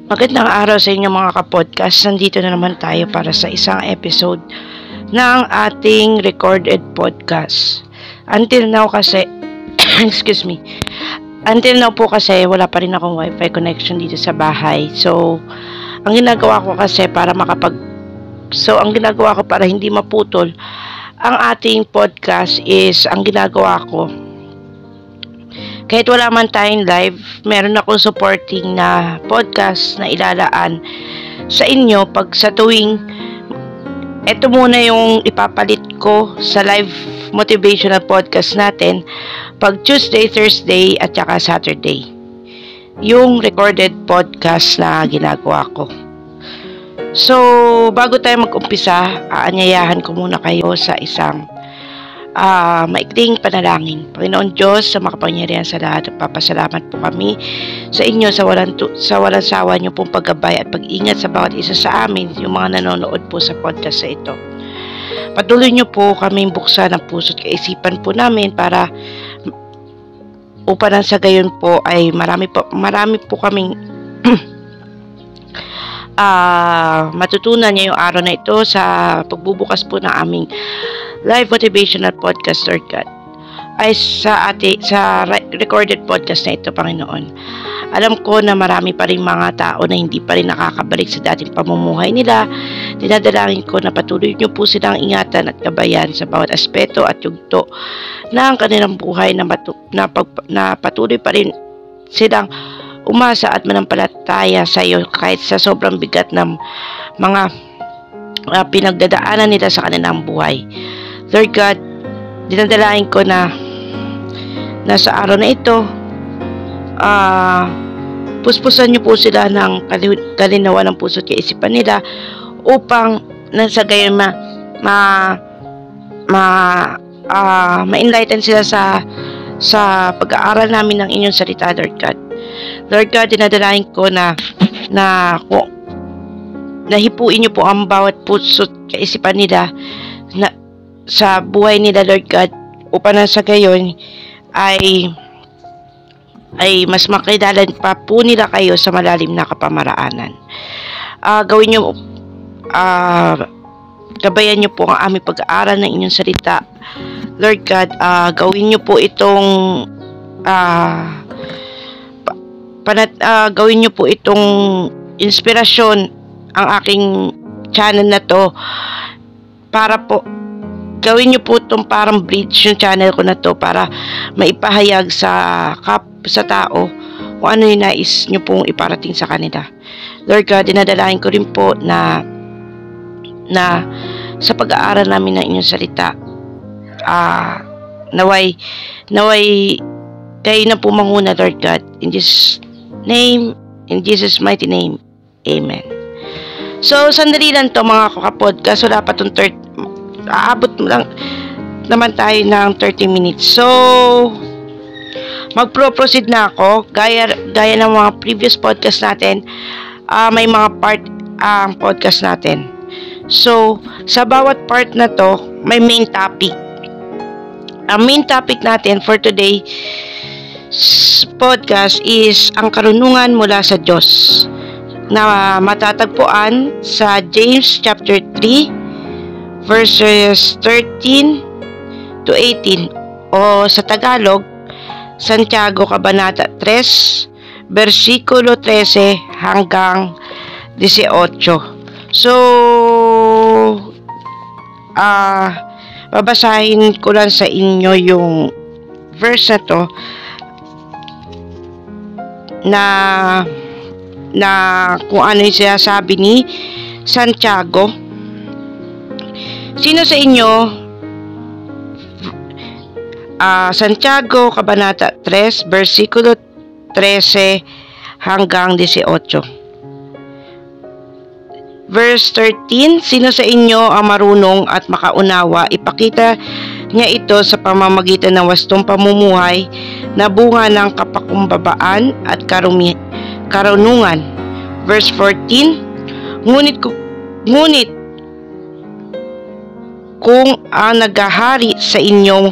Magandang araw sa inyo mga kapodcast. Nandito na naman tayo para sa isang episode ng ating recorded podcast. Until now kasi, excuse me, until now po kasi wala pa rin akong wifi connection dito sa bahay. So, ang ginagawa ko kasi para hindi maputol ang ating podcast is, ang ginagawa ko, kahit wala man tayong live, meron akong supporting na podcast na ilalaan sa inyo pag sa tuwing ito muna yung ipapalit ko sa live motivational podcast natin pag Tuesday, Thursday at saka Saturday. Yung recorded podcast na ginagawa ko. So, bago tayo mag-umpisa, aanyayahan ko muna kayo sa isang maikling panalangin. Panginoon Diyos, sa makapangyarihan sa lahat, papasalamat po kami sa inyo sa walang sawa niyo pong paggabay at pag-ingat sa bawat isa sa amin, yung mga nanonood po sa podcast sa ito. Patuloy niyo po kaming buksan ang puso at kaisipan po namin para upang sa gayon po ay marami po kaming matutunan niyo yung araw na ito sa pagbubukas po ng aming live motivational podcast, Lord God, ay sa recorded podcast na ito, Panginoon. Alam ko na marami pa rin mga tao na hindi pa rin nakakabalik sa dating pamumuhay nila. Dinadalangin ko na patuloy niyo po silang ingatan at gabayan sa bawat aspeto at yugto ng kanilang buhay na patuloy pa rin silang umasa at manampalataya sa iyo kahit sa sobrang bigat ng mga pinagdadaanan nila sa kanilang buhay. Lord God, dinadalain ko na sa araw na ito, puspusan niyo po sila ng kalinawan ng puso at kaisipan nila upang nasa gayon ma-enlighten sila sa pag-aaral namin ng inyong salita, Lord God. Lord God, dinadalain ko na hipuin niyo po ang bawat puso at kaisipan nila na sa buhay nila, Lord God, upang sa gayon ay mas makidalan pa po nila kayo sa malalim na kapamaraanan. Gawin niyo, gabayan niyo po ang aming pag-aaral ng inyong salita, Lord God. Gawin niyo po itong gawin niyo po itong inspirasyon ang aking channel na to, para po gawin niyo po itong parang bridge yung channel ko na to para maipahayag sa tao kung ano yung nais niyo pong iparating sa kanila. Lord God, dinadalain ko rin po na sa pag-aaral namin ng inyong salita, naway kayo na po manguna, Lord God, in Jesus' mighty name, Amen. So, sandali lang to mga kakapodcast, wala pa itong aabot lang naman tayo ng 30 minutes. So, magpro-proceed na ako. Gaya ng mga previous podcast natin, may mga part ang podcast natin. So, sa bawat part na to, may main topic. Ang main topic natin for today podcast is ang karunungan mula sa Diyos, na matatagpuan sa James chapter 3 verses 13 to 18, o sa Tagalog, Santiago Kabanata 3 versikulo 13 hanggang 18. So, babasahin ko lang sa inyo yung verse na to na kung ano yung sinasabi ni Santiago. Sino sa inyo, Santiago Kabanata 3 versikulo 13 hanggang 18. Verse 13, sino sa inyo ang marunong at makaunawa, ipakita niya ito sa pamamagitan ng wastong pamumuhay na bunga ng kapakumbabaan at karunungan. Verse 14, ngunit kung ang naghahari sa inyong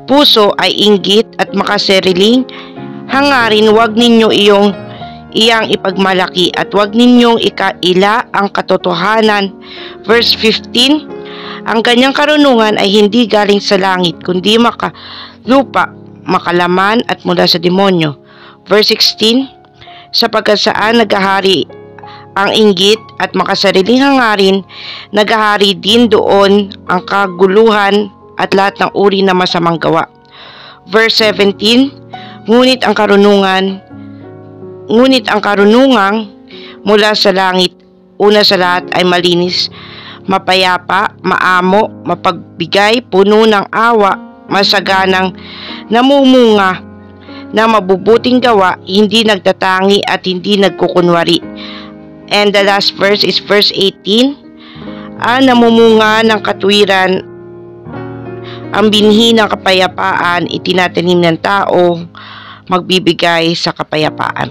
puso ay inggit at makasariling hangarin, huwag ninyo iyong iyang ipagmalaki at huwag ninyong ikaila ang katotohanan. Verse 15, ang kanyang karunungan ay hindi galing sa langit, kundi lupa, makalaman at mula sa demonyo. Verse 16, sapagkat saan naghahari ang inggit at makasariling hangarin, naghahari din doon ang kaguluhan at lahat ng uri na masamang gawa. Verse 17, ngunit ang karunungang mula sa langit, una sa lahat ay malinis, mapayapa, maamo, mapagbigay, puno ng awa, masaganang namumunga, na mabubuting gawa, hindi nagtatangi at hindi nagkukunwari. And the last verse is verse 18, namumunga ng katwiran, ang binhi ng kapayapaan, itinatanim ng tao, magbibigay sa kapayapaan.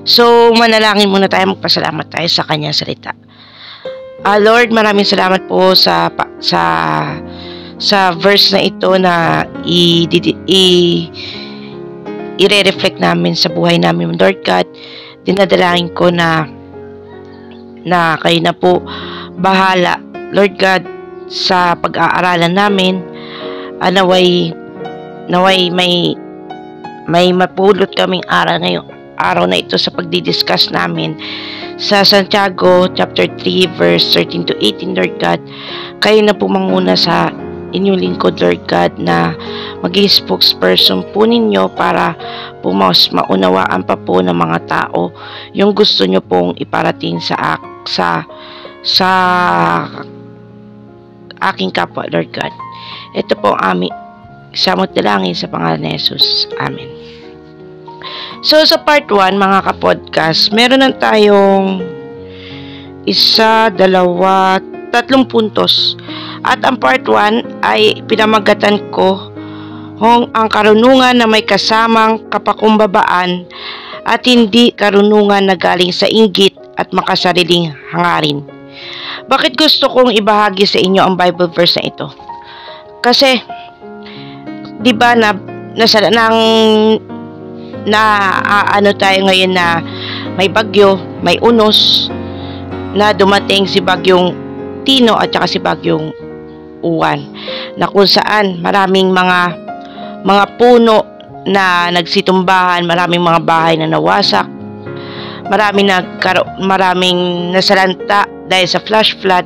So, manalangin muna tayo, magpasalamat tayo sa kanyang salita. Lord, maraming salamat po sa verse na ito na i-reflect namin sa buhay namin. Lord God, dinadalangin ko na kayo na po bahala, Lord God, sa pag-aaralan namin. Naway may mapulot kaming araw na ito sa pagdidiscuss namin sa Santiago chapter 3 verse 13 to 18, Lord God. Kayo na po manguna sa inyong lingkod, Lord God, na maging spokesperson po ninyo para po mas maunawaan pa po ng mga tao yung gusto nyo pong iparating sa aking kapwa, Lord God. Ito po ang aming samot dalangin sa pangalan ni Jesus. Amen. So sa part 1, mga kapodcast, meron na tayong 1, 2, 3 puntos. At ang part 1 ay pinamagatan ko ang karunungan na may kasamang kapakumbabaan at hindi karunungan na galing sa inggit at makasariling hangarin. Bakit gusto kong ibahagi sa inyo ang Bible verse na ito? Kasi, di ba ano tayo ngayon na may bagyo, may unos, na dumating si bagyong Tino at saka si bagyong Uwan, na kung saan maraming mga puno na nagsitumbahan, maraming mga bahay na nawasak, maraming nasalanta dahil sa flash flood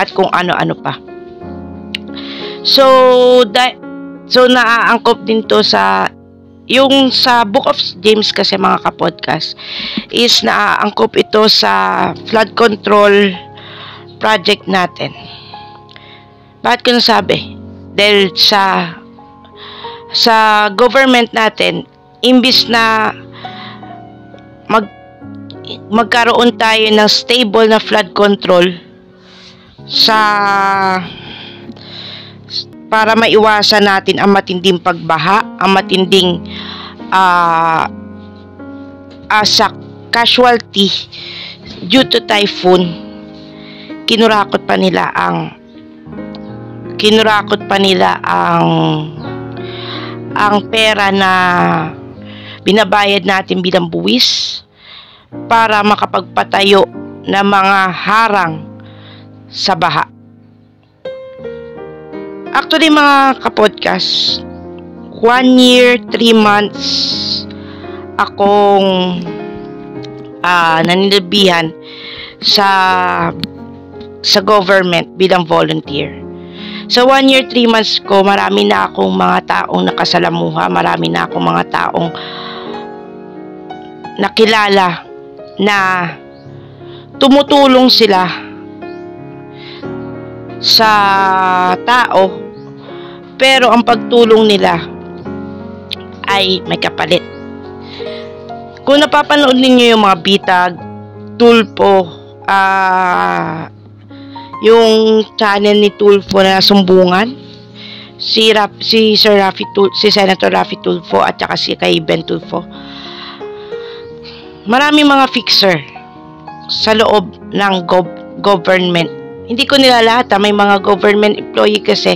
at kung ano-ano pa. So naaangkop din to sa Book of James kasi, mga kapodcast, is naaangkop ito sa flood control project natin. Bakit ko nasabi? Dahil sa government natin, imbis na magkaroon tayo ng stable na flood control para maiwasan natin ang matinding pagbaha, ang matinding casualty due to typhoon, kinurakot pa nila ang pera na binabayad natin bilang buwis para makapagpatayo ng mga harang sa baha. Actually, mga kapodcast, 1 year, 3 months akong naninilabihan sa government bilang volunteer. Sa 1 year, 3 months ko, marami na akong mga taong nakasalamuha, marami na akong mga taong nakilala na tumutulong sila sa tao, pero ang pagtulong nila ay may kapalit. Kung napapanood ninyo yung mga bitag, Tulfo, yung channel ni Tulfo na Sumbungan, si Senator Raffy Tulfo at saka si kay Ben Tulfo, maraming mga fixer sa loob ng government. Hindi ko nila lahat, may mga government employee kasi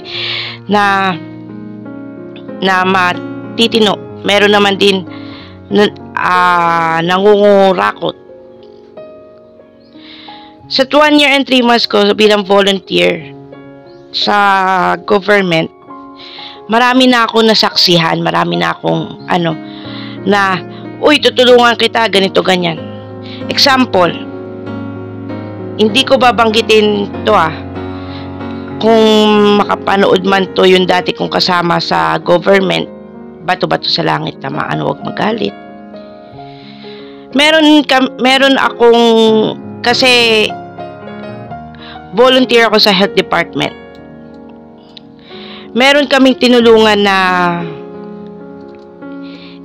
na matitino. Meron naman din nangungurakot. Sa 1 year and 3 months ko bilang volunteer sa government, marami na akong nasaksihan, marami na akong na, uy, tutulungan kita, ganito, ganyan. Example, hindi ko babanggitin to kung makapanood man to yung dati kong kasama sa government, bato-bato sa langit, tamaan, huwag magalit. Meron akong, kasi volunteer ako sa health department. Meron kaming tinulungan na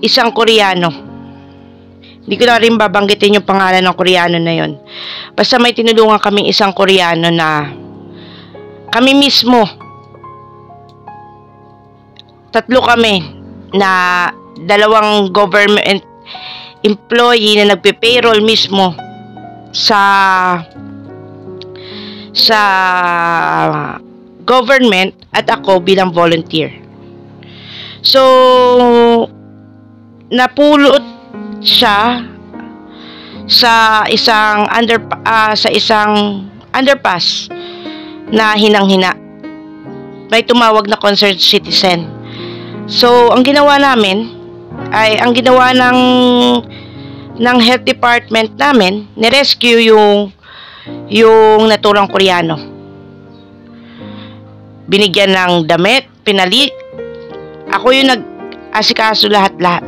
isang Koreano. Hindi ko na rin babanggitin yung pangalan ng Koreano na yon. Basta may tinulungan kaming isang Koreano na kami mismo, 3 kami na 2 government employee na nagpe-payroll mismo sa government at ako bilang volunteer. So, napulot siya sa isang underpass na hinang-hina. May tumawag na concerned citizen. So, ang ginawa namin ay ang ginawa ng health department namin, ni-rescue yung naturang Koreano. Binigyan ng damit, pinali. Ako yung nag-asikaso lahat-lahat.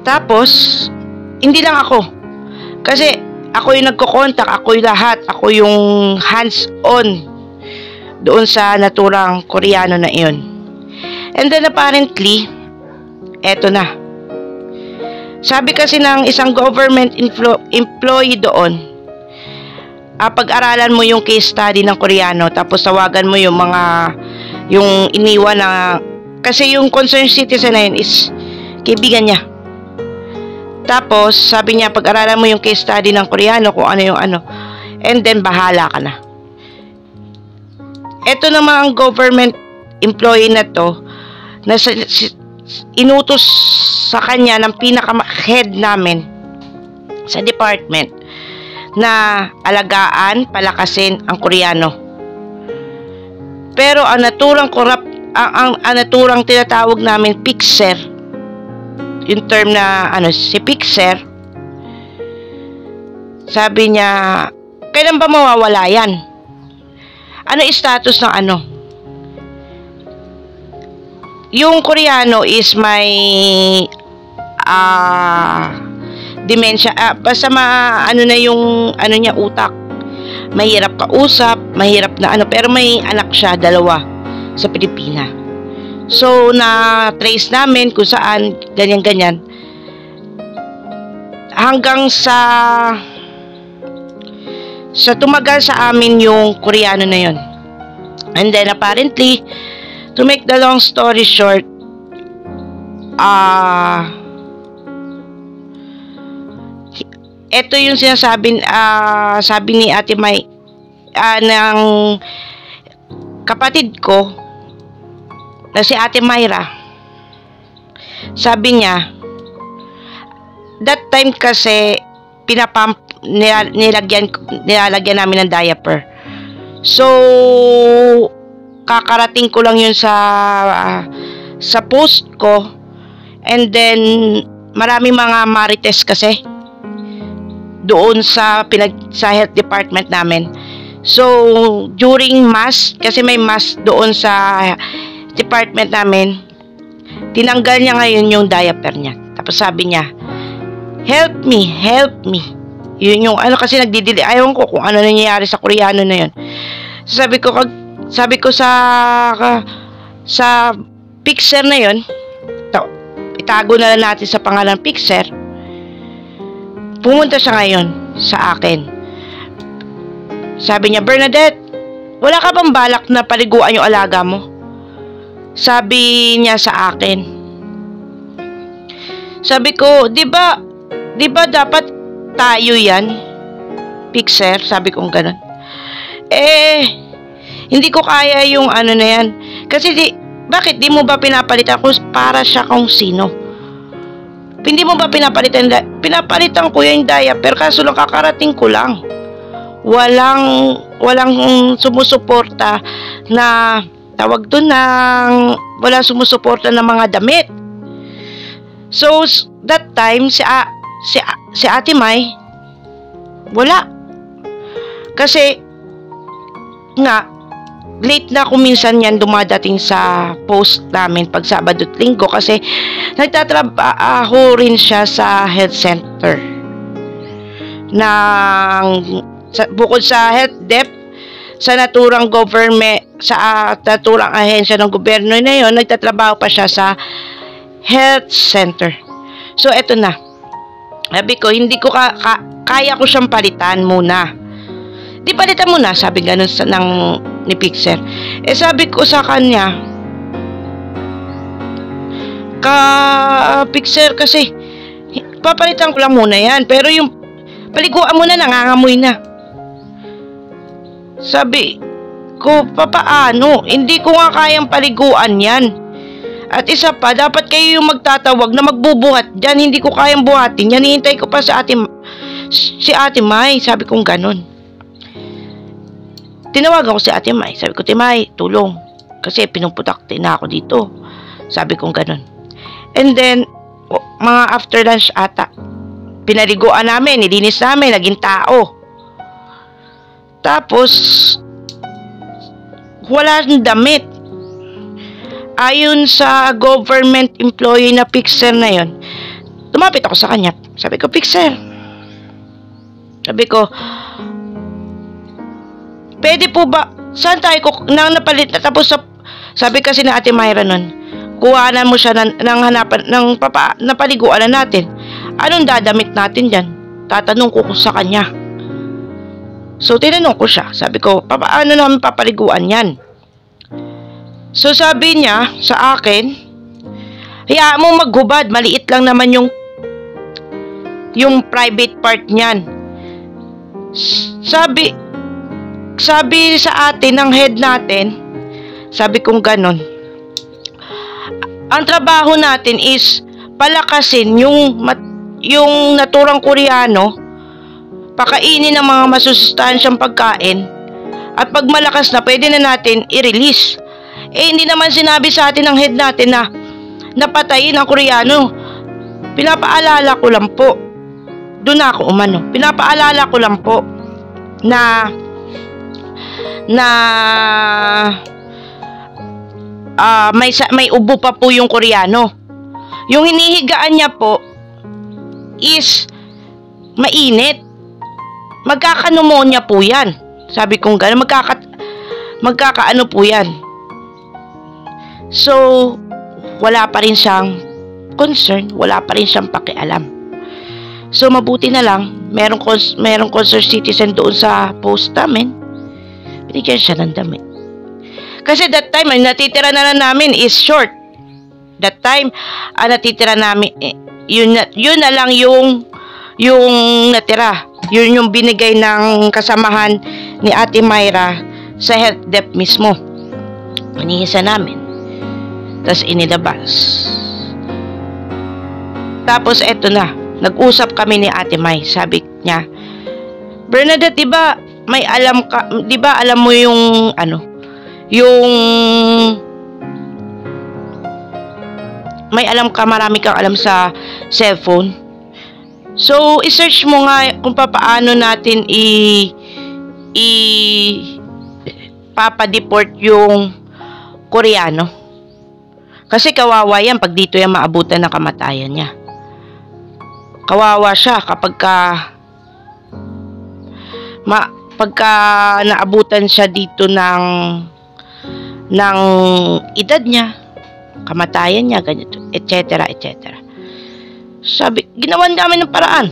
Tapos, hindi lang ako. Kasi ako yung nagko-contact, ako yung lahat, ako yung hands-on doon sa naturang Koreano na iyon. And then apparently, eto na. Sabi kasi ng isang government employee doon, pag-aralan mo yung case study ng Koreano, tapos tawagan mo yung iniwan na, kasi yung concerned citizen na yun is kaibigan niya. Tapos, sabi niya, pag-aralan mo yung case study ng Koreano, kung ano yung and then bahala ka na. Ito naman ang government employee na to, na inutos sa kanya ng pinaka-head namin sa department na alagaan, palakasin ang Koreano. Pero ang naturang tinatawag namin fixer, yung term na si fixer, sabi niya, kailan ba mawawala yan? Ano status ng yung Koreano is may dementia, basta na yung niya, utak. Mahirap kausap, mahirap na pero may anak siya, 2 sa Pilipinas. So, na-trace namin kung saan, ganyan-ganyan. Hanggang sa tumagal sa amin yung Koreano na yun. And then, apparently, to make the long story short, ito yung sinasabi, sabi ni Ate May, ng kapatid ko, na si Ate Mayra. Sabi niya, that time kasi, nilalagyan namin ng diaper. So, kakarating ko lang yun sa post ko, and then marami mga marites kasi doon sa health department namin. So during mass, kasi may mass doon sa department namin, tinanggal niya ngayon yung diaper niya. Tapos sabi niya, help me. Yun yung kasi nagdidili, ayaw ko kung ano nangyayari sa Koreano na yun. Sabi ko sa fixer na yun, itago na lang natin sa pangalan fixer, pumunta siya ngayon sa akin. Sabi niya, Bernadette, wala ka bang balak na paliguan yung alaga mo? Sabi niya sa akin. Sabi ko, di ba dapat tayo yan, fixer? Sabi ko ganun. Hindi ko kaya yung na yan. Kasi bakit di mo ba pinapalitan ko para siya kung sino? hindi mo ba pinapalitan? Pinapalitan ko yung diaper, kaso lang kakarating ko lang. Walang sumusuporta na tawag doon wala sumusuporta ng mga damit. So that time si Ate May wala. Kasi nga late na ako minsan yan dumadating sa post namin pag Sabado at Linggo kasi nagtatrabaho rin siya sa health center bukod sa health dep sa naturang ahensya ng gobyerno na yon, nagtatrabaho pa siya sa health center. So eto na, sabi ko hindi ko kaya ko siyang palitan muna. Di palitan mo na, sabi ganun ni Pixer. Sabi ko sa kanya, Pixer, kasi papalitan ko lang muna yan, pero yung paliguan mo na nangangamoy na. Sabi ko, papaano? Hindi ko nga kayang paliguan yan. At isa pa, dapat kayo yung magtatawag na magbubuhat dyan. Hindi ko kayang buhatin yan. Hihintay ko pa si Ate May. Sabi kong ganun. Tinawagan ko si Ate May. Sabi ko, Ate May, tulong. Kasi pinumputakti na ako dito. Sabi kong ganun. And then, mga after lunch ata, pinaliguan namin, nilinis namin, naging tao. Tapos, wala ng damit. Ayon sa government employee na Pixer na yon, tumapit ako sa kanya. Sabi ko, Pixer, sabi ko, pwede po ba, saan tayo nang napalit, tapos sabi kasi na Ate Myra nun, kuhanan mo siya ng hanapan, napaliguan na natin. Anong dadamit natin dyan? Tatanong ko sa kanya. So, tinanong ko siya. Sabi ko, paano namin papaliguan yan? So, sabi niya sa akin, hayaan mo maghubad. Maliit lang naman yung private part niyan. Sabi sa atin ng head natin, sabi kong ganon, ang trabaho natin is palakasin yung naturang Koreano, pakainin ng mga masusustansyang pagkain, at pag malakas na, pwede na natin i-release. Hindi naman sinabi sa atin ng head natin na napatayin ang Koreano. Pinapaalala ko lang po, doon ako umano, pinapaalala ko lang po na may ubo pa po yung Koreano. Yung hinihigaan niya po is mainit. Magkaka-pneumonia po yan. Sabi kong gano'n, magkakaano po yan. So, wala pa rin siyang concern, wala pa rin siyang pakialam. So, mabuti na lang, merong concerned citizen doon sa post namin, binigyan siya ng damit. Kasi that time, ang natitira na namin is short. That time, ang natitira namin, yun na lang yung natira. Yun yung binigay ng kasamahan ni Ate Myra sa health dep mismo. Inihisa namin. Tapos inilabas. Tapos eto na, nag-usap kami ni Ate May. Sabi niya, Bernadette, diba alam mo yung may alam ka, marami kang alam sa cellphone. So, i-search mo nga kung paano natin papadeport yung Koreano. Kasi kawawa yan pag dito yan maabutan ng kamatayan niya. Kawawa siya pagka naabutan siya dito ng edad niya, kamatayan niya, ganito, etc. etc. Sabi, ginawan namin ng paraan.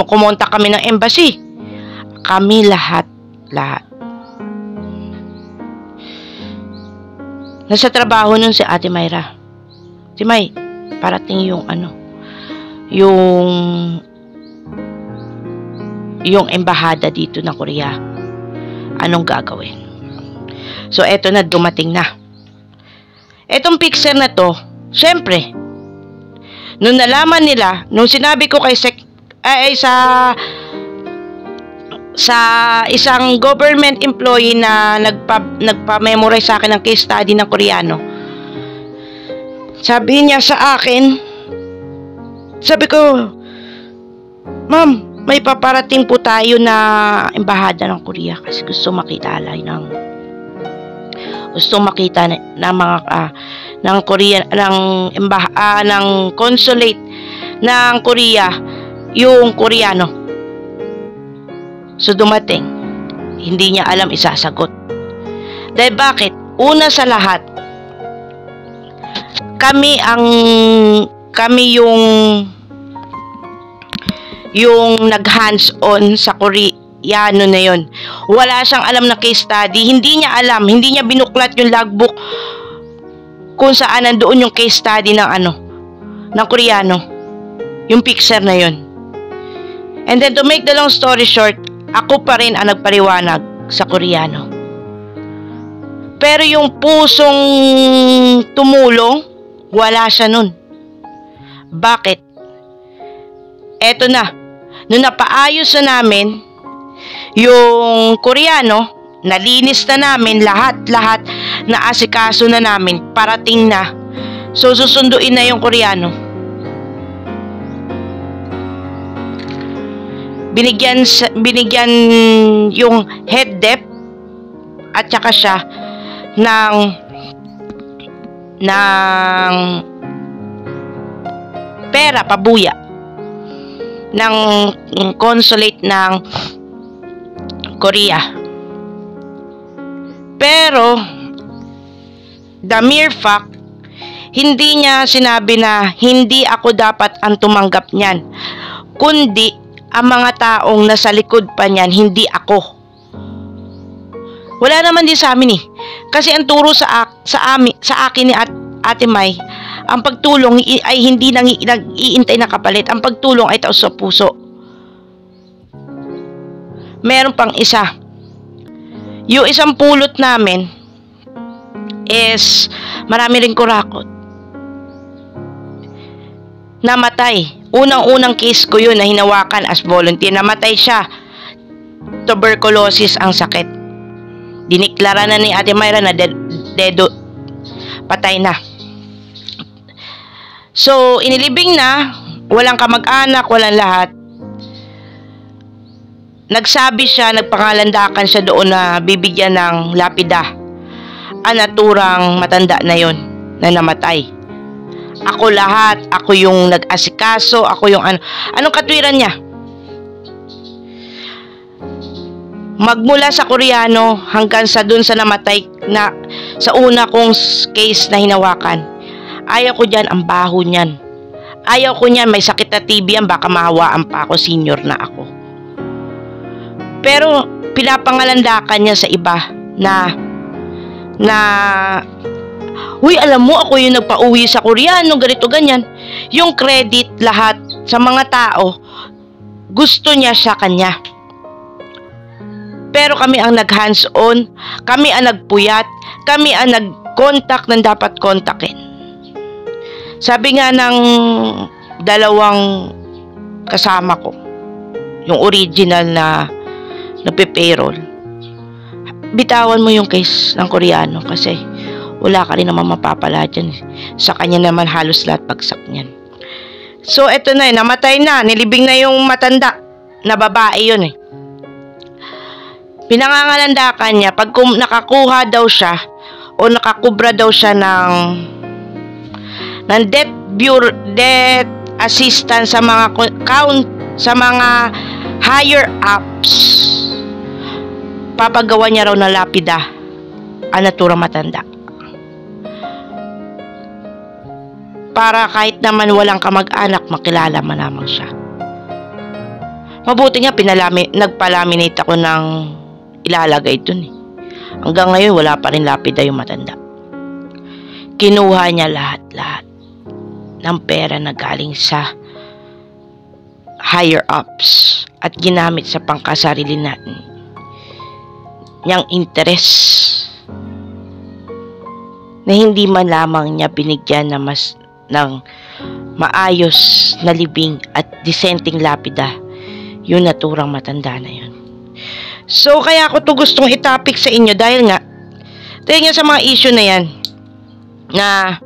Kumontak kami ng embassy. Kami lahat. Nasa trabaho nun si Ate Myra. Si May, parating yung embahada dito ng Korea. Anong gagawin? So, eto na, dumating na. Etong Pixer na to, syempre, Nung nalaman nila, nung sinabi ko kay sa isang government employee na nagpa-memorize sa akin ng case study ng Koreano, sabi niya sa akin, sabi ko, ma'am, may paparating po tayo na embahada ng Korea kasi gusto makita ng mga ng Korea, ng consulate ng Korea yung Koreano. So dumating, hindi niya alam isasagot. Dahil bakit? Una sa lahat, kami yung nag-hands-on sa Koreano na yon. Wala siyang alam na case study. Hindi niya alam. Hindi niya binuklat yung logbook kung saan nandoon yung case study ng Koreano. Yung picture na yon. And then to make the long story short, ako pa rin ang nagpaliwanag sa Koreano. Pero yung pusong tumulong, wala siya nun. Bakit? Eto na. Nung napaayos na namin yung Koreano, nalinis na namin lahat na asikaso na namin, parating na. So susunduin na yung Koreano. Binigyan yung head dep at saka siya ng pera, pabuya ng consulate ng Korea. Pero the mere fact, hindi niya sinabi na hindi ako dapat ang tumanggap niyan, kundi ang mga taong nasa likod pa niyan, hindi ako. Wala naman din sa amin eh. Kasi ang turo sa akin ni Ate May, ang pagtulong ay hindi nag-iintay na kapalit. Ang pagtulong ay taos sa puso. Meron pang isa. Yung isang pulot namin is marami ring kurakot. Namatay. Unang-unang case ko yun na hinawakan as volunteer. Namatay siya. Tuberculosis ang sakit. Diniklara na ni Ate Mayra na dedo. Patay na. So, inilibing na. Walang kamag-anak, walang lahat. Nagsabi siya, nagpangalandakan siya doon na bibigyan ng lapida ang naturang matanda na yon na namatay. Ako lahat, ako yung nag-asikaso, ako yung anong katwiran niya? Magmula sa Koreano hanggang sa dun sa namatay na sa una kong case na hinawakan. Ayaw ko dyan, ang baho niyan. Ayaw ko niyan, may sakit na TB yan, baka mahawaan pa ako, senior na ako. Pero pinapangalandakan niya sa iba na uy, alam mo, ako yung nagpa-uwi sa Koreano, ganito, ganyan. Yung credit, lahat, sa mga tao, gusto niya siya kanya. Pero kami ang nag-hands-on, kami ang nagpuyat, kami ang nag-contact ng dapat kontakin. Sabi nga ng dalawang kasama ko, yung original na nagpe-payroll, bitawan mo yung case ng Koreano kasi wala ka rin naman mapapala dyan. Sa kanya naman halos lahat bagsak niyan. So, eto na eh. Namatay na. Nilibing na yung matanda. Na babae yun eh. Pinangangalandakan niya. Pag nakakuha daw siya o nakakubra daw siya ng death assistance sa mga higher ups, papagawa niya raw na lapida ang naturang matanda. Para kahit naman walang kamag-anak, makilala man lamang siya. Mabuti nga, nagpalaminate ako ng ilalagay dun eh. Hanggang ngayon, wala pa rin lapida yung matanda. Kinuha niya lahat ng pera na galing sa higher ups at ginamit sa pangkasarili natin niyang interest na hindi man lamang niya binigyan na mas ng maayos na libing at disenteng lapida, yung naturang matanda na yun. So, kaya ako to gustong i-topic sa inyo dahil nga sa mga issue na yan, na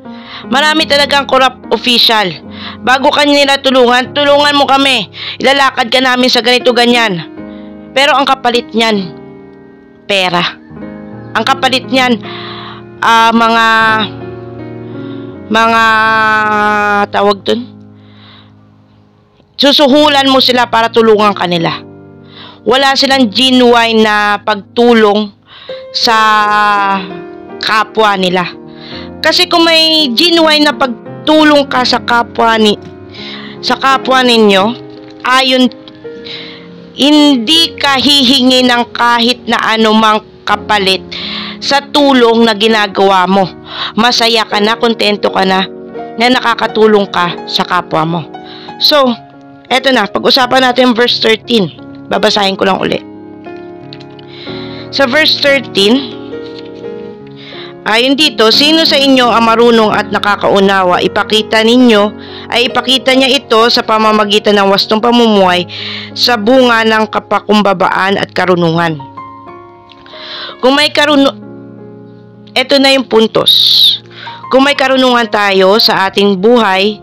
marami talagang corrupt official. Bago ka nila tulungan mo kami. Ilalakad ka namin sa ganito, ganyan. Pero ang kapalit niyan, pera. Ang kapalit niyan, mga tawag dun, susuhulan mo sila para tulungan kanila. Wala silang genuine na pagtulong sa kapwa nila. Kasi kung may genuine na pagtulong ka sa kapwa ninyo, hindi ka hihingi ng kahit na anumang kapalit sa tulong na ginagawa mo. Masaya ka na, kontento ka na nakakatulong ka sa kapwa mo. So, eto na, pag-usapan natin verse 13. Babasahin ko lang uli. Sa verse 13, ayon dito, sino sa inyo ang marunong at nakakaunawa? Ipakita niya ito sa pamamagitan ng wastong pamumuhay sa bunga ng kapakumbabaan at karunungan. Ito na yung puntos. Kung may karunungan tayo sa ating buhay,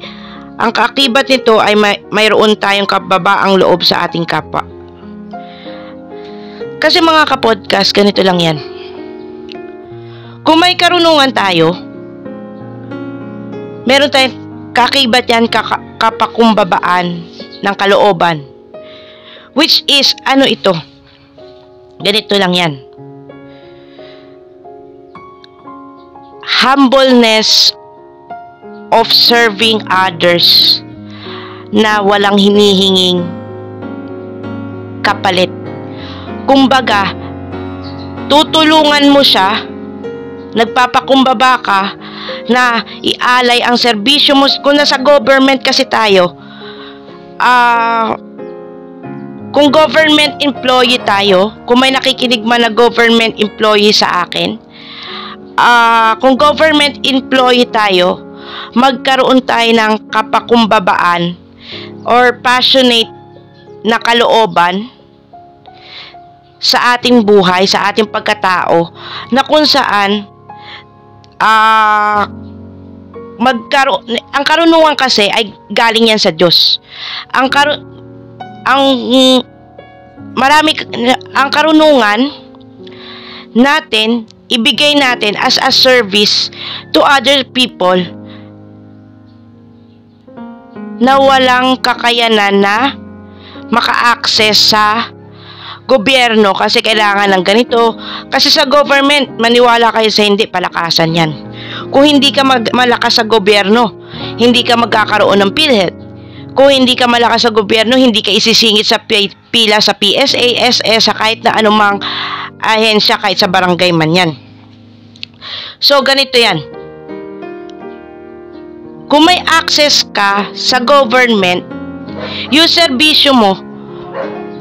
ang kaakibat nito ay mayroon tayong kababaang loob sa ating kapwa. Kasi mga kapodcast, ganito lang yan. Kung may karunungan tayo, meron tayong kakibat yan, kapakumbabaan ng kalooban. Which is, ano ito? Ganito lang yan. Humbleness of serving others na walang hinihinging kapalit. Kumbaga, tutulungan mo siya, nagpapakumbaba ka na ialay ang serbisyo mo. Kung nasa government kasi tayo, kung government employee tayo, kung may nakikinig man na government employee sa akin, kung government employee tayo, magkaroon tayo ng kapakumbabaan or passionate na kalooban sa ating buhay, sa ating pagkatao, na kung saan ang karunungan kasi ay galing yan sa Diyos. Ang karunungan natin, ibigay natin as a service to other people na walang kakayanan na maka-access sa gobyerno kasi kailangan ng ganito. Kasi sa government, maniwala kayo sa hindi, palakasan yan. Kung hindi ka malakas sa gobyerno, hindi ka magkakaroon ng PhilHealth. Kung hindi ka malakas sa gobyerno, hindi ka isisingit sa pila sa PSA, SS, sa kahit na anumang ahensya, kahit sa barangay man yan. So, ganito yan. Kung may access ka sa government, yung serbisyo mo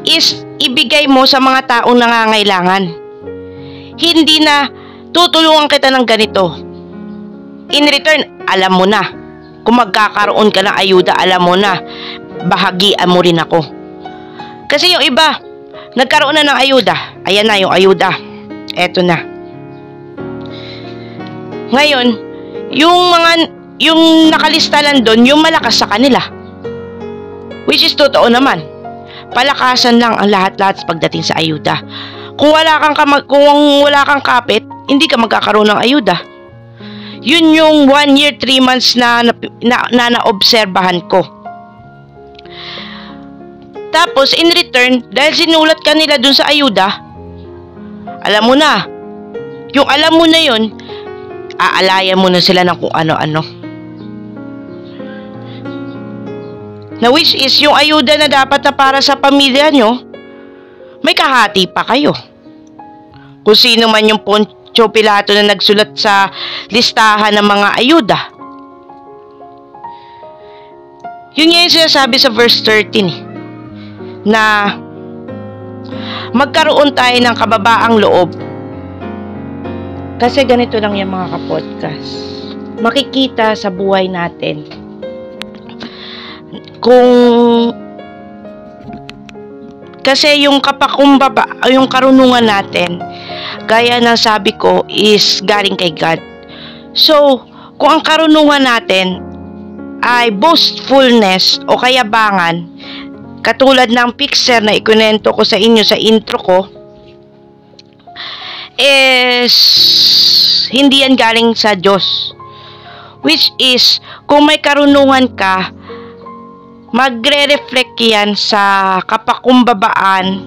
is ibigay mo sa mga taong nangangailangan. Hindi na tutulungan kita ng ganito. In return, alam mo na. Kung magkakaroon ka ng ayuda, alam mo na. Bahagian mo rin ako. Kasi yung iba, nagkaroon na ng ayuda. Ayan na yung ayuda. Eto na. Ngayon, yung nakalista lang doon, yung malakas sa kanila. Which is totoo naman. Palakasan lang ang lahat-lahat pagdating sa ayuda. Kung wala kang kapit, hindi ka magkakaroon ng ayuda. Yun yung 1 year, 3 months na naobserbahan ko. Tapos, in return, dahil sinulat ka nila dun sa ayuda, alam mo na, yung alam mo na yun, aalayan mo na sila ng kung ano-ano. Na which is, yung ayuda na dapat na para sa pamilya nyo, may kahati pa kayo. Kung sino man yung Poncio Pilato na nagsulat sa listahan ng mga ayuda. Yun yung sinasabi sa verse 13 na magkaroon tayo ng kababaang loob. Kasi ganito lang yung mga kapodcast. Makikita sa buhay natin Kasi yung kapakumbaba, yung karunungan natin, gaya ng sabi ko, is galing kay God. So, kung ang karunungan natin ay boastfulness o kayabangan, katulad ng picture na ikunento ko sa inyo sa intro ko, is hindi yan galing sa Diyos. Which is, kung may karunungan ka, magre-reflect yan sa kapakumbabaan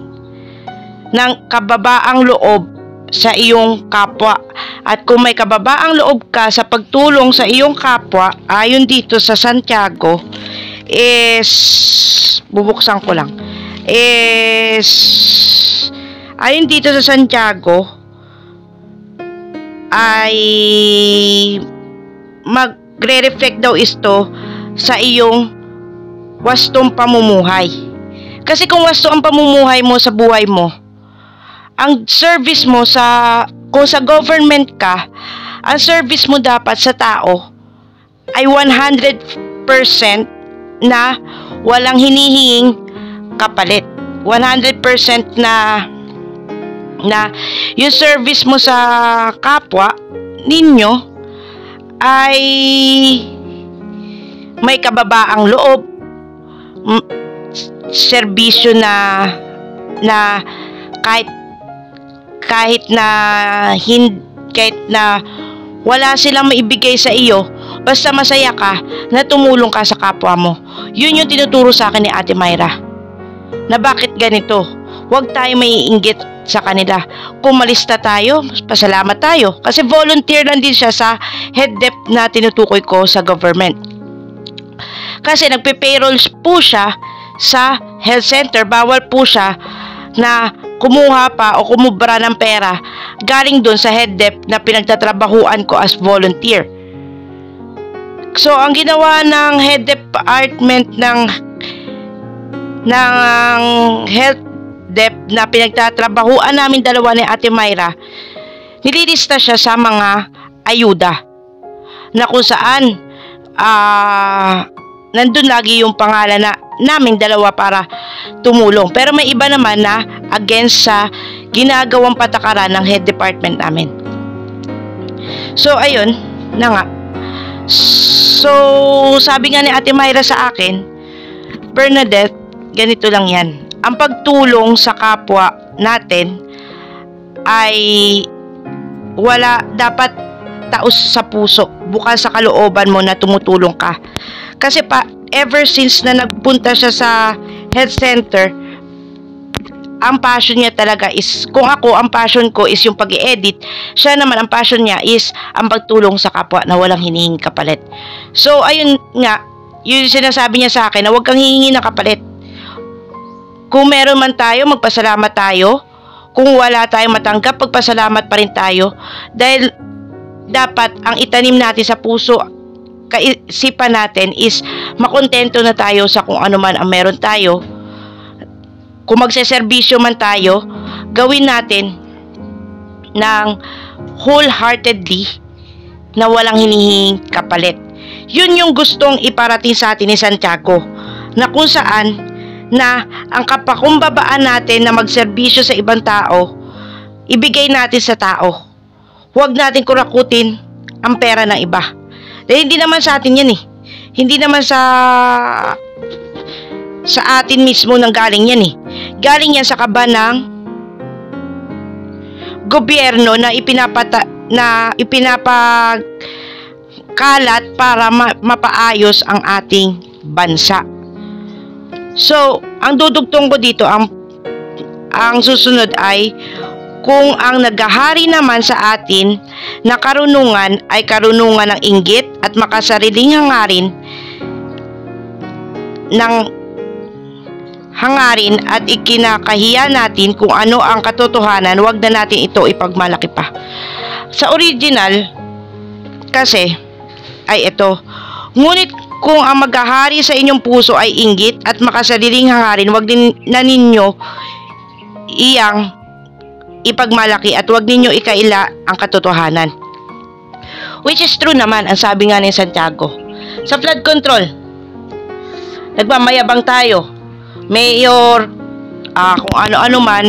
ng kababaang loob sa iyong kapwa. At kung may kababaang loob ka sa pagtulong sa iyong kapwa, ayon dito sa Santiago, is, bubuksan ko lang, is, ayon dito sa Santiago, ay magre-reflect daw ito sa iyong wastong pamumuhay. Kasi kung wasto ang pamumuhay mo sa buhay mo, ang service mo kung sa government ka, ang service mo dapat sa tao ay 100% na walang hinihinging kapalit. 100% na yung service mo sa kapwa ninyo ay may kababaang loob, serbisyo na kahit na wala silang maibigay sa iyo, basta masaya ka na tumulong ka sa kapwa mo. Yun yung tinuturo sa akin ni Ate Myra, na bakit ganito, huwag tayo maiinggit sa kanila. Kung malista tayo, pasalamat tayo, kasi volunteer lang din siya sa head dep na tinutukoy ko sa government. Kasi nagpe-payroll po siya sa health center. Bawal po siya na kumuha pa o kumubra ng pera galing doon sa head dep na pinagtatrabahuan ko as volunteer. So, ang ginawa ng head department ng health dep na pinagtatrabahuan namin dalawa ni Ate Myra, nililista siya sa mga ayuda na kung saan nandun lagi yung pangalan namin dalawa para tumulong. Pero may iba naman na against sa ginagawang patakaran ng head department namin. So, ayun na nga. So, sabi nga ni Ate Myra sa akin, Bernadette, ganito lang yan. Ang pagtulong sa kapwa natin ay wala, dapat taos sa puso, bukas sa kalooban mo na tumutulong ka. Kasi ever since na nagpunta siya sa health center, ang passion niya talaga is, kung ako, ang passion ko is yung pag-i-edit, siya naman ang passion niya is ang pagtulong sa kapwa na walang hinihing kapalit. So, ayun nga, yun sinasabi niya sa akin na huwag kang hihingi ng kapalit. Kung meron man tayo, magpasalamat tayo. Kung wala tayong matanggap, magpasalamat pa rin tayo. Dahil dapat ang itanim natin sa puso, kaisipan natin is makontento na tayo sa kung ano man ang meron tayo. Kung magseserbisyo man tayo, gawin natin ng wholeheartedly na walang hinihinging kapalit. Yun yung gustong iparating sa atin ni Santiago, na kung saan na ang kapakumbabaan natin na magserbisyo sa ibang tao, ibigay natin sa tao. Huwag natin kurakutin ang pera ng iba. Dahil hindi naman sa atin yan eh. Hindi naman sa atin mismo nang galing yan eh. Galing yan sa kaba ng gobyerno na ipinapakalat para mapaayos ang ating bansa. So, ang dudugtong ko dito, ang susunod ay kung ang naghahari naman sa atin na karunungan ay karunungan ng inggit at makasariling hangarin at ikinakahiya natin kung ano ang katotohanan, wag na natin ito ipagmalaki pa. Sa original kasi ay ito, ngunit kung ang maghahari sa inyong puso ay inggit at makasariling hangarin, wag din na ninyo iyang ipagmalaki at wag ninyo ikaila ang katotohanan. Which is true naman, ang sabi nga ni Santiago. Sa flood control, nagmamayabang tayo. Mayor, kung ano-ano man,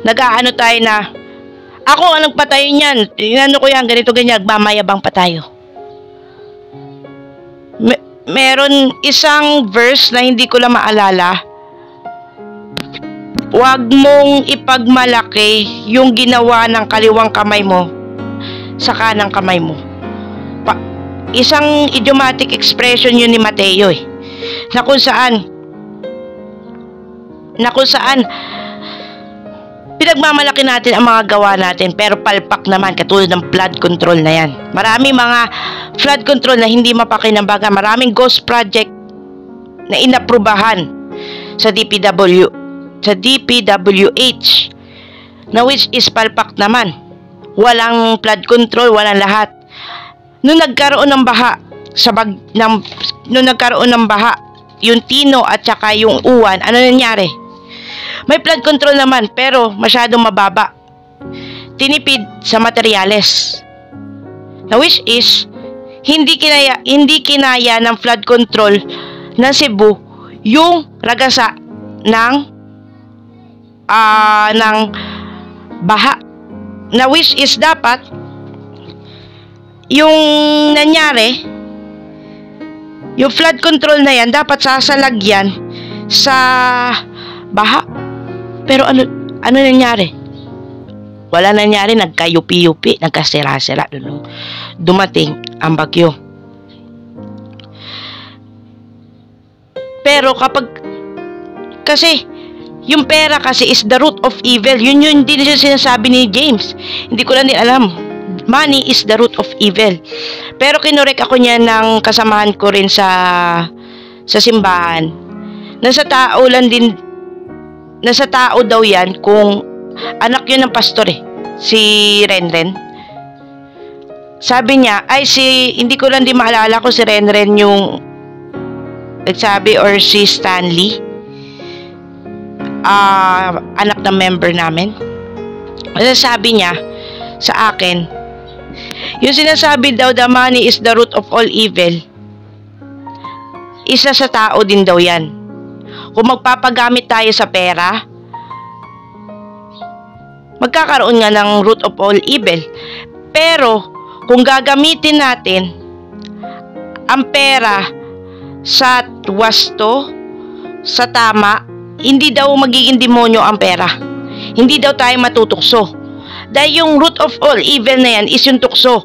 nag-aano tayo na, ako ang nagpatayo niyan, inano ko yan, ganito ganyan, nagmamayabang pa tayo. Meron isang verse na hindi ko lang maalala. Huwag mong ipagmalaki yung ginawa ng kaliwang kamay mo sa kanang kamay mo. Isang idiomatic expression yun ni Mateo na kung saan pinagmamalaki natin ang mga gawa natin, pero palpak naman, katulad ng flood control na yan. Maraming mga flood control na hindi mapakinambaga. Maraming ghost project na inaprubahan sa DPWH na which is palpak naman. Walang flood control, walang lahat. Nung nagkaroon ng baha yung Tino at saka yung Uwan, ano nangyari? May flood control naman, pero masyadong mababa. Tinipid sa materyales. Na which is hindi kinaya ng flood control ng Cebu yung ragasa ng baha. Na which is dapat yung nangyari, yung flood control na yan dapat sasalagyan sa baha. Pero ano nangyari? Wala nangyari, nagkayupi-yupi, nagkasira-sira nung dumating ang bagyo. Pero kasi yung pera kasi is the root of evil. Yun din yung sinasabi ni James. Hindi ko lang din alam. Money is the root of evil. Pero kinorek ako niya ng kasamahan ko rin sa simbahan. Nasa tao daw yan, kung anak yun ng pastor si Renren. Sabi niya, hindi ko lang din maalala kung si Renren yung nagsabi or si Stanley, anak ng member namin. Sabi niya sa akin, yung sinasabi daw the money is the root of all evil, isa sa tao din daw yan. Kung magpapagamit tayo sa pera, magkakaroon nga ng root of all evil. Pero kung gagamitin natin ang pera sa wasto, sa tama, hindi daw magiging demonyo ang pera. Hindi daw tayo matutukso. Dahil yung root of all evil na yan is yung tukso.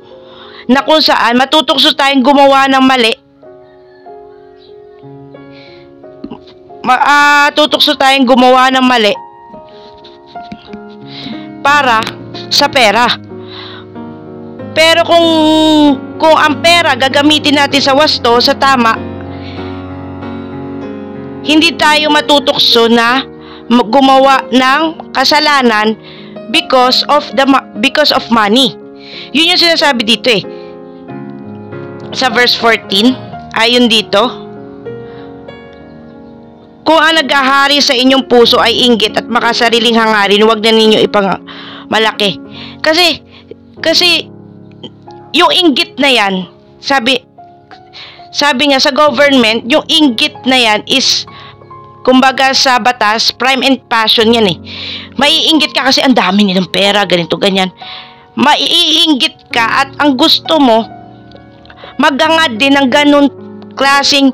Na kung saan matutukso tayong gumawa ng mali. Tutukso tayong gumawa ng mali para sa pera. Pero kung ang pera gagamitin natin sa wasto, sa tama, hindi tayo matutukso na gumawa ng kasalanan because of money. Yun yung sinasabi dito sa verse 14, ayon dito, kung ang naghahari sa inyong puso ay inggit at makasariling hangarin, huwag na ninyo ipangmalaki. Kasi yung inggit na yan, sabi nga sa government, yung inggit na yan is, kumbaga sa batas, crime and passion yan Maiinggit ka kasi ang dami nilang pera, ganito, ganyan. Maiinggit ka at ang gusto mo, maghangad din ng ganun klaseng,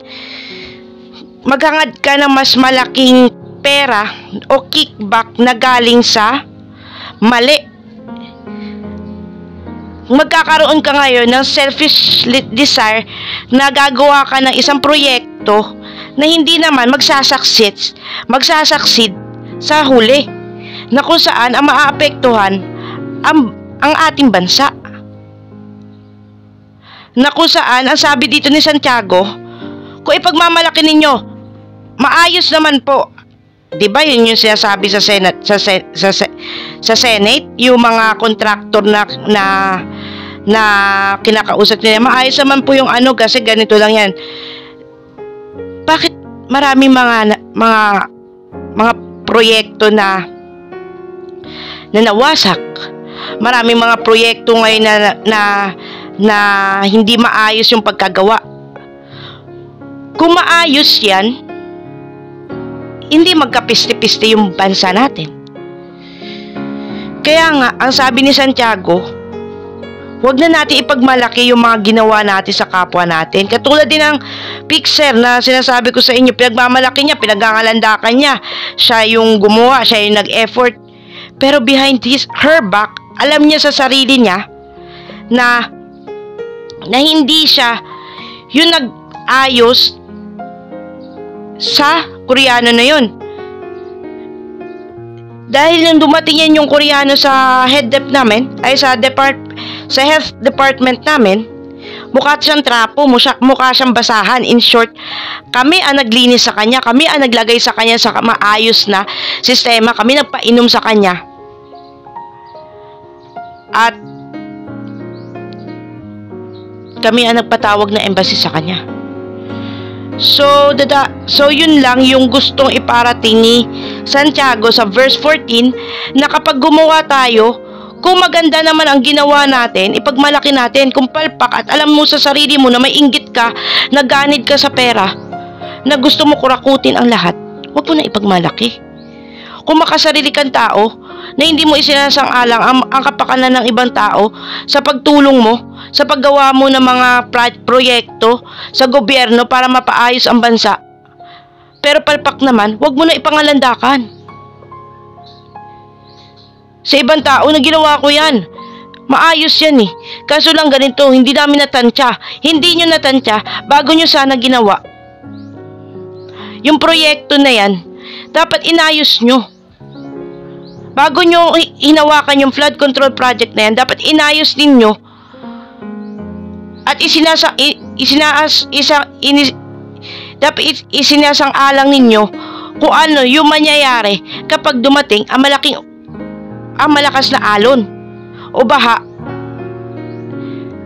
maghangad ka ng mas malaking pera o kickback na galing sa mali. Magkakaroon ka ngayon ng selfish desire na gagawa ka ng isang proyekto na hindi naman magsasucceed sa huli, na kung saan ang maaapektuhan ang ating bansa. Na kung saan, ang sabi dito ni Santiago, kung ipagmamalaki ninyo, maayos naman po. 'Di ba? Yun yung sinasabi sa Senate, sa Senate, yung mga contractor na kinakausap nila, maayos naman po yung kasi ganito lang yan. Bakit maraming mga proyekto na nawasak? Maraming mga proyekto ngayon na hindi maayos yung pagkagawa. Kung maayos yan, hindi magkapiste-piste yung bansa natin. Kaya nga, ang sabi ni Santiago, huwag na natin ipagmalaki yung mga ginawa natin sa kapwa natin. Katulad din ng Pixar na sinasabi ko sa inyo, pinagmamalaki niya, pinaggangalandakan niya. Siya yung gumawa, siya yung nag-effort. Pero behind her back, alam niya sa sarili niya na hindi siya yung nag-ayos sa Koreano na yun. Dahil nung dumating yan yung Koreano sa head dep namin, ay sa health department namin, mukha siyang trapo, mukha siyang basahan. In short, kami ang naglinis sa kanya, kami ang naglagay sa kanya sa maayos na sistema, kami nagpainom sa kanya. At kami ang nagpatawag na embassy sa kanya. So yun lang yung gustong iparating ni Santiago sa verse 14, na kapag gumawa tayo, kung maganda naman ang ginawa natin, ipagmalaki natin. Kung palpak at alam mo sa sarili mo na may inggit ka, naganid ka sa pera, na gusto mo kurakutin ang lahat, huwag mo na ipagmalaki. Kung makasarili kang tao, na hindi mo isinasang-alang ang kapakanan ng ibang tao sa pagtulong mo, sa paggawa mo ng mga proyekto sa gobyerno para mapaayos ang bansa. Pero palpak naman, huwag mo na ipangalandakan. Sa ibang tao na ginawa ko yan, maayos yan eh. Kaso lang ganito, hindi namin natansya. Hindi nyo natansya bago nyo sana ginawa. Yung proyekto na yan, dapat inayos nyo. Bago nyo hinawakan yung flood control project na yan, dapat inayos ninyo at dapat isinasang-alang ninyo kung ano yung mangyayari kapag dumating ang malakas na alon o baha.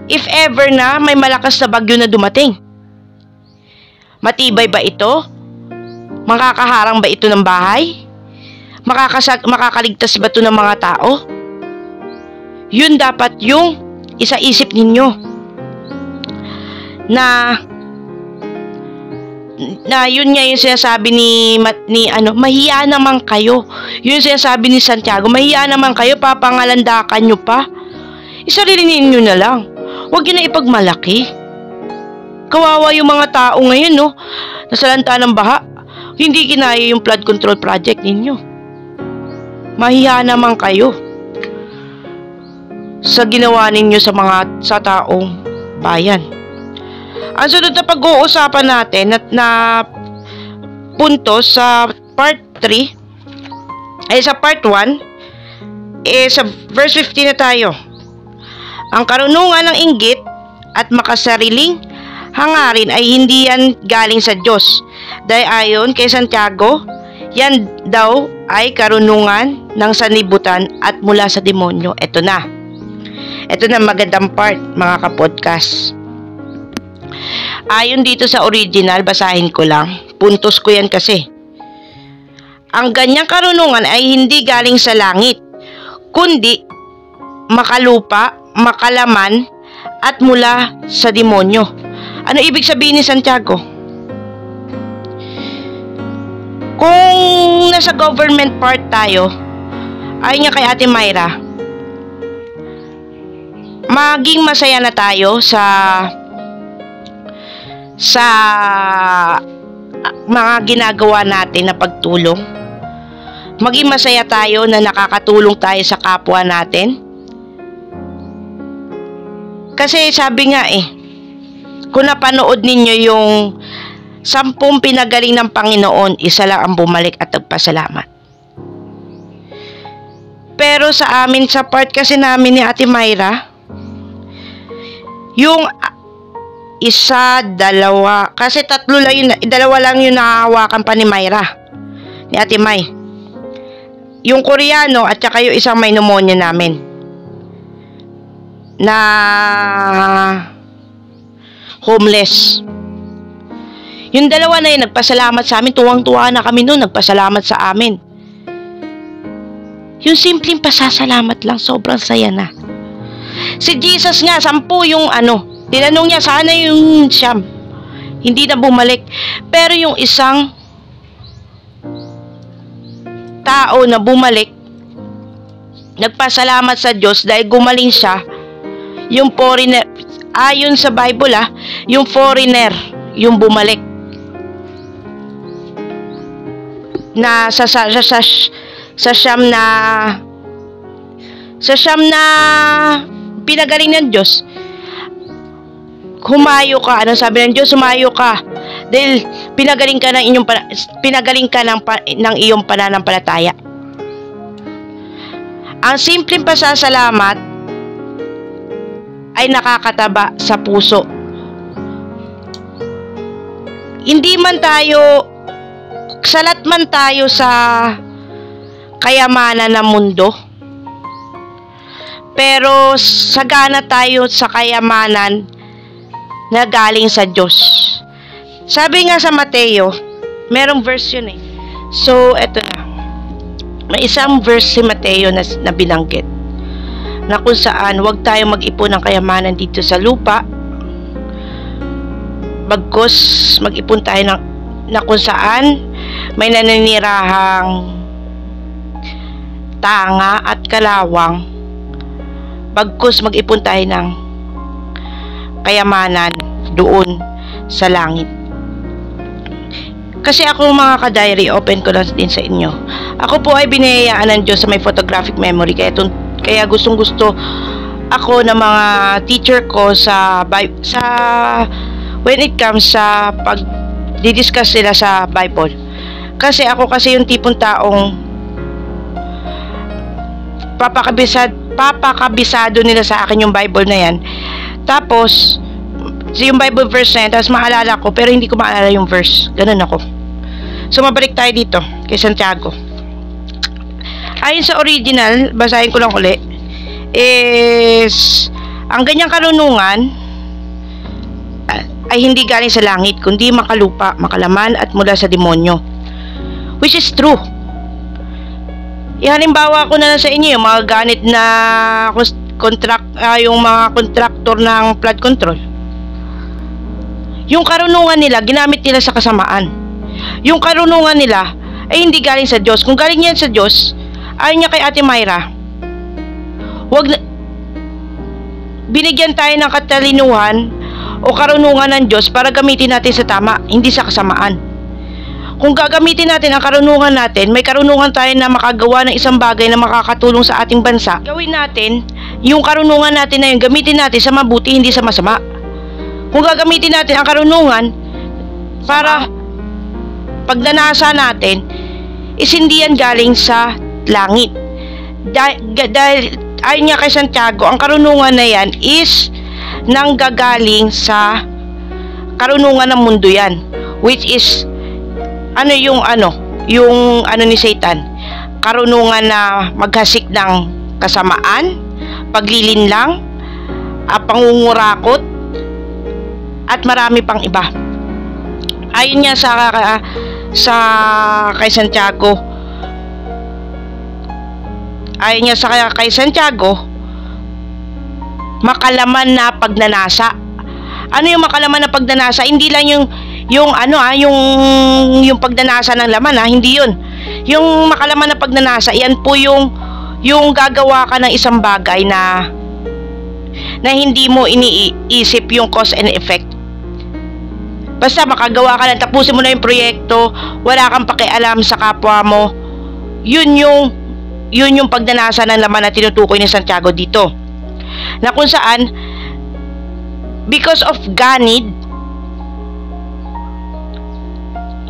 If ever na may malakas na bagyo na dumating, matibay ba ito? Makakaharang ba ito ng bahay? Makakaligtas ba ito ng mga tao? Yun dapat yung isaisip ninyo. Na yun nga yung sinasabi ni mahiya naman kayo. Yun yung sinasabi ni Santiago, mahiya naman kayo, papangalandakan nyo pa. Isarili ninyo na lang. Huwag yun na ipagmalaki. Kawawa yung mga tao ngayon, no? Nasalanta ng baha. Hindi kinaya yung flood control project ninyo. Mahiya naman kayo sa ginawa ninyo sa taong bayan. Ang sunod na pag-uusapan natin na punto sa part 3 ay sa part 1 sa verse 15 na tayo. Ang karunungan ng inggit at makasariling hangarin ay hindi yan galing sa Diyos. Dahil ayon kay Santiago, yan daw ay karunungan ng sanlibutan at mula sa demonyo. Ito na magandang part, mga kapodcast. Ayon dito sa original, basahin ko lang. Puntos ko yan kasi. Ang ganyang karunungan ay hindi galing sa langit, kundi makalupa, makalaman, at mula sa demonyo. Ano ibig sabihin ni Santiago? Kung nasa government part tayo, ayon niya kay Ate Myra, maging masaya na tayo sa mga ginagawa natin na pagtulong. Maging masaya tayo na nakakatulong tayo sa kapwa natin. Kasi sabi nga kung napanood ninyo yung 10 pinagaling ng Panginoon, isa lang ang bumalik at nagpasalamat. Pero sa amin, sa part kasi namin ni Ate Myra, yung isa, dalawa, kasi 3 lang yun, 2 lang yung nahahawakan pa ni Myra, ni Ate May. Yung Koreano at saka yung isang may pneumonia namin na homeless. Yung 2 na yun, nagpasalamat sa amin. Tuwang-tuwa na kami noon, nagpasalamat sa amin. Yung simpleng pasasalamat lang, sobrang saya na. Si Jesus nga, 10 yung tinanong niya, sana yung siyam. Hindi na bumalik. Pero yung isang tao na bumalik, nagpasalamat sa Diyos dahil gumaling siya, yung foreigner, ayon sa Bible yung foreigner, yung bumalik. Na sa siyam na pinagaling ng Diyos, humayo ka. Ano sabi ng Diyos? Humayo ka dahil pinagaling ka ng iyong pananampalataya. Ang simpleng pasasalamat ay nakakataba sa puso. Hindi man tayo, salat man tayo sa kayamanan ng mundo, pero sagana tayo sa kayamanan na galing sa Diyos. Sabi nga sa Mateo, merong verse yun eh. So, eto na. May isang verse si Mateo na binanggit, na kung saan huwag tayong mag-ipon ng kayamanan dito sa lupa, bagkus mag-ipon tayo na kung saan may naninirahang tanga at kalawang, bagkus mag-ipon tayo ng kayamanan doon sa langit. Kasi ako mga ka-diary, open ko lang din sa inyo. Ako po ay biniyayaan ng Diyos sa may photographic memory. Kaya gustong gusto ako ng mga teacher ko sa when it comes sa pag-discuss sila sa Bible. Kasi ako yung tipong taong papakabisado nila sa akin yung Bible na yan. Tapos yung Bible verse na yan, tapos maalala ko pero hindi ko maalala yung verse. Ganun ako. So mabalik tayo dito kay Santiago. Ayon sa original, basahin ko lang ulit, is ang ganyang karunungan ay hindi galing sa langit, kundi makalupa, makalaman at mula sa demonyo. Which is true. Halimbawa ko na lang sa inyo yung mga ganit na yung mga kontraktor ng flood control. Yung karunungan nila, ginamit nila sa kasamaan. Yung karunungan nila ay hindi galing sa Diyos. Kung galing yan sa Diyos, ayon niya kay Ate Myra, binigyan tayo ng katalinuhan o karunungan ng Diyos para gamitin natin sa tama, hindi sa kasamaan. Kung gagamitin natin ang karunungan natin, may karunungan tayo na makagawa ng isang bagay na makakatulong sa ating bansa, gawin natin yung karunungan natin na yun, gamitin natin sa mabuti, hindi sa masama. Kung gagamitin natin ang karunungan para pagnanasa natin, is hindi yan galing sa langit. Dahil ayon nga kay Santiago, ang karunungan na yan is nanggagaling sa karunungan ng mundo yan, which is yung ni Satan, karunungan na maghasik ng kasamaan, paglilinlang, pangungurakot, at marami pang iba. Ayon nga kay Santiago, makalaman na pagnanasa. Ano yung makalaman na pagnanasa? Hindi lang yung pagnanasa ng laman, hindi yun. Yung makalaman na pagnanasa, yan po yung gagawa ka ng isang bagay na hindi mo iniisip yung cause and effect. Basta makagawa ka lang, tapusin mo na yung proyekto, wala kang pakialam sa kapwa mo. Yun yung pagnanasa ng laman na tinutukoy ni Santiago dito. Na kung saan, because of ganid,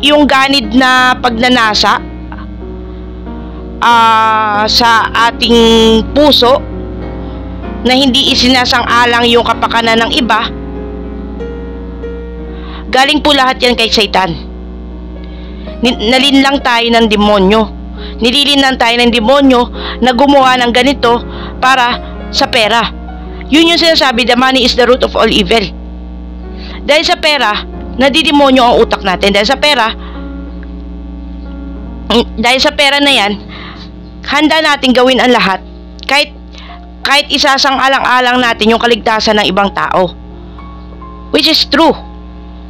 yung ganid na pagnanasa sa ating puso, na hindi isinasang-alang yung kapakanan ng iba, galing po lahat yan kay Satan. Nalinlang tayo ng demonyo. Nililinlang tayo ng demonyo na gumawa ng ganito para sa pera. Yun yung sinasabi, the money is the root of all evil. Dahil sa pera, nadidemonyo ang utak natin. Dahil sa pera na yan, handa natin gawin ang lahat, kahit isasang-alang-alang natin yung kaligtasan ng ibang tao. Which is true.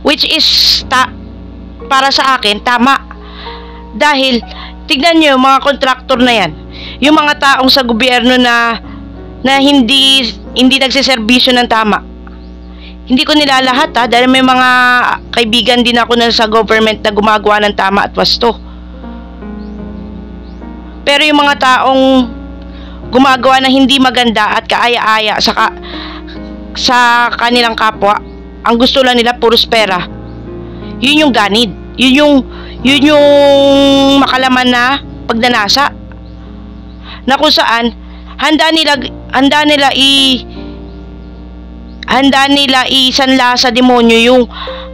which is para sa akin tama. Dahil tignan nyo yung mga kontraktor na yan, yung mga taong sa gobyerno na hindi nagsiservisyo ng tama. Hindi ko nilalahat dahil may mga kaibigan din ako na sa government na gumagawa ng tama at wasto. Pero yung mga taong gumagawa na hindi maganda at kaaya-aya sa kanilang kapwa, ang gusto lang nila puros pera. Yun yung ganid. Yun yung makalaman na pagnanasa. Na kung saan handa nila isanla sa demonyo yung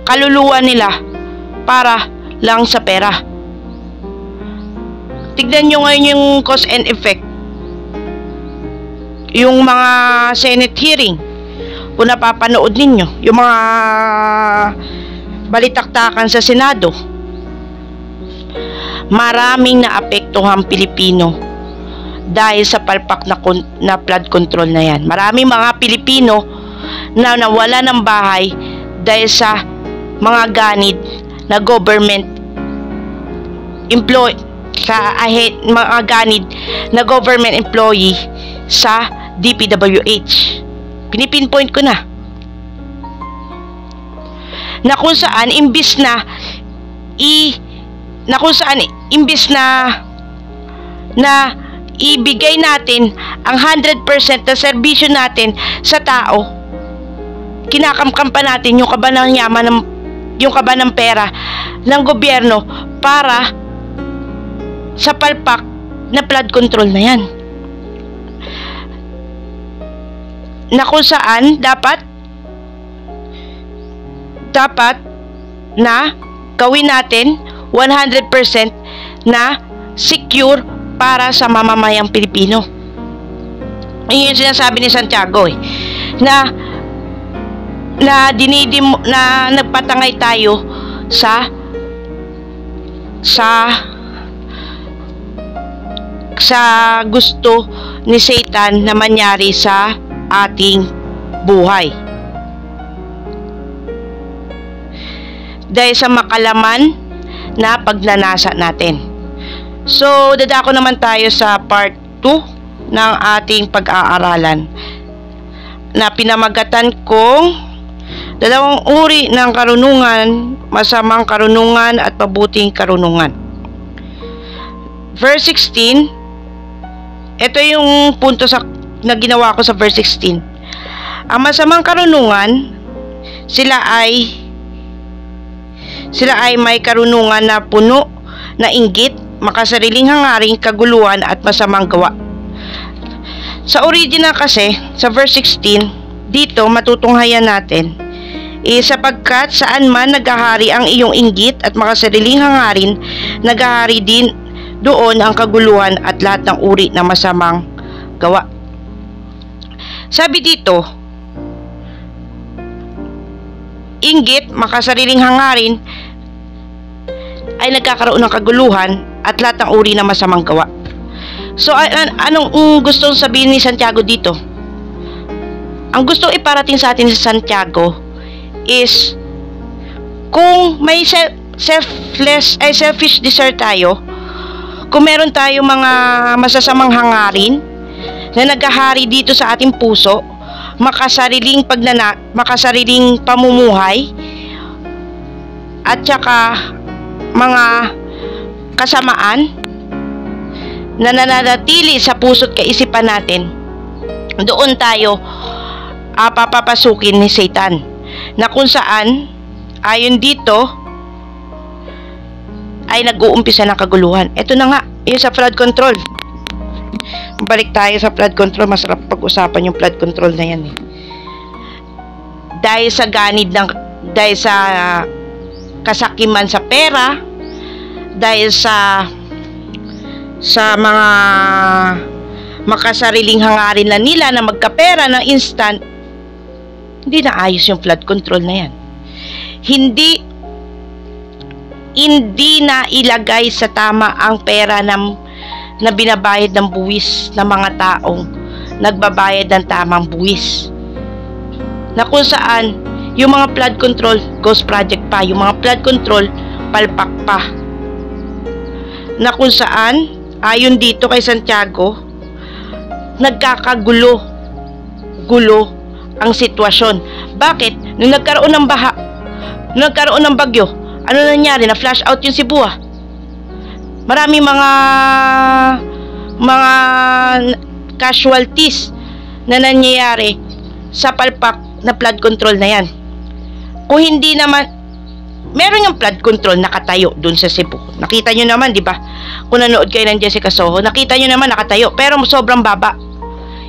kaluluwa nila para lang sa pera. Tignan nyo ngayon yung cause and effect. Yung mga Senate hearing, kung napapanood ninyo, yung mga balitaktakan sa Senado, maraming naapektuhang Pilipino dahil sa palpak na flood control na yan. Maraming mga Pilipino na nawala ng bahay dahil sa mga ganid na government employee sa DPWH. Pinipinpoint ko na kung saan imbis na ibigay natin ang 100% na serbisyo natin sa tao, kinakamkam pa natin yung kaba ng yaman, yung kaba ng pera ng gobyerno para sa palpak na flood control na yan. Na kung saan dapat na gawin natin 100% na secure para sa mamamayang Pilipino. Yun yung sinasabi ni Santiago na nagpatangay tayo sa gusto ni Satan na mangyari sa ating buhay. Dahil sa makalaman na pagnanasa natin. So, dadako naman tayo sa part 2 ng ating pag-aaralan na pinamagatan kong dalawang uri ng karunungan, masamang karunungan at mabuting karunungan. Verse 16, ito yung punto na ginawa ko sa verse 16. Ang masamang karunungan, sila ay may karunungan na puno na inggit, makasariling hangaring, kaguluhan at masamang gawa. Sa original kasi, sa verse 16, dito matutunghayan natin, sapagkat saan man naghahari ang iyong inggit at makasariling hangarin, naghahari din doon ang kaguluhan at lahat ng uri ng masamang gawa. Sabi dito, inggit, makasariling hangarin ay nagkakaroon ng kaguluhan at lahat ng uri ng masamang gawa. So, anong gustong sabihin ni Santiago dito? Ang gustong iparating sa atin sa Santiago is kung may selfish desire tayo, kung meron tayo mga masasamang hangarin na naghahari dito sa ating puso, makasariling pamumuhay at saka mga kasamaan na nananatili sa puso't kaisipan natin, doon tayo papapasukin ni Satan, na kung saan ayon dito ay nag-uumpisa ng kaguluhan. Ito na nga, yung sa flood control. Balik tayo sa flood control. Masarap pag-usapan yung flood control na yan dahil sa dahil sa kasakiman sa pera, dahil sa mga makasariling hangarin na nila na magkapera ng instant, hindi na ayos yung flood control na yan. Hindi na ilagay sa tama ang pera na binabayad ng buwis ng mga taong nagbabayad ng tamang buwis, na kung saan yung mga flood control, ghost project pa. Yung mga flood control, palpak pa. Na kung saan, ayon dito kay Santiago, nagkakagulo ang sitwasyon. Bakit? Nung nagkaroon ng baha, nung nagkaroon ng bagyo, ano nangyari? Na flash out yung Cebu. Marami mga casualties na nangyayari sa palpak na flood control na yan. Kung hindi naman, meron yung flood control nakatayo dun sa Cebu. Nakita nyo naman, di ba? Kung nanood kayo ng Jessica Soho, nakita nyo naman nakatayo, pero sobrang baba.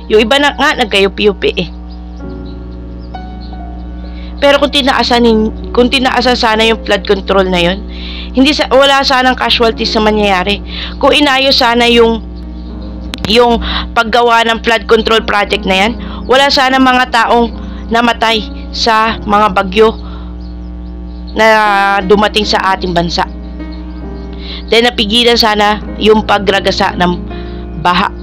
Yung iba na nga, nagkayupi-yupi eh. Pero kung tinaasan sana yung flood control na yun, wala sanang casualties na mangyayari. Kung inayos sana yung paggawa ng flood control project na yan, wala sana mga taong namatay sa mga bagyo na dumating sa ating bansa. Then napigilan sana yung pagragasa ng baha.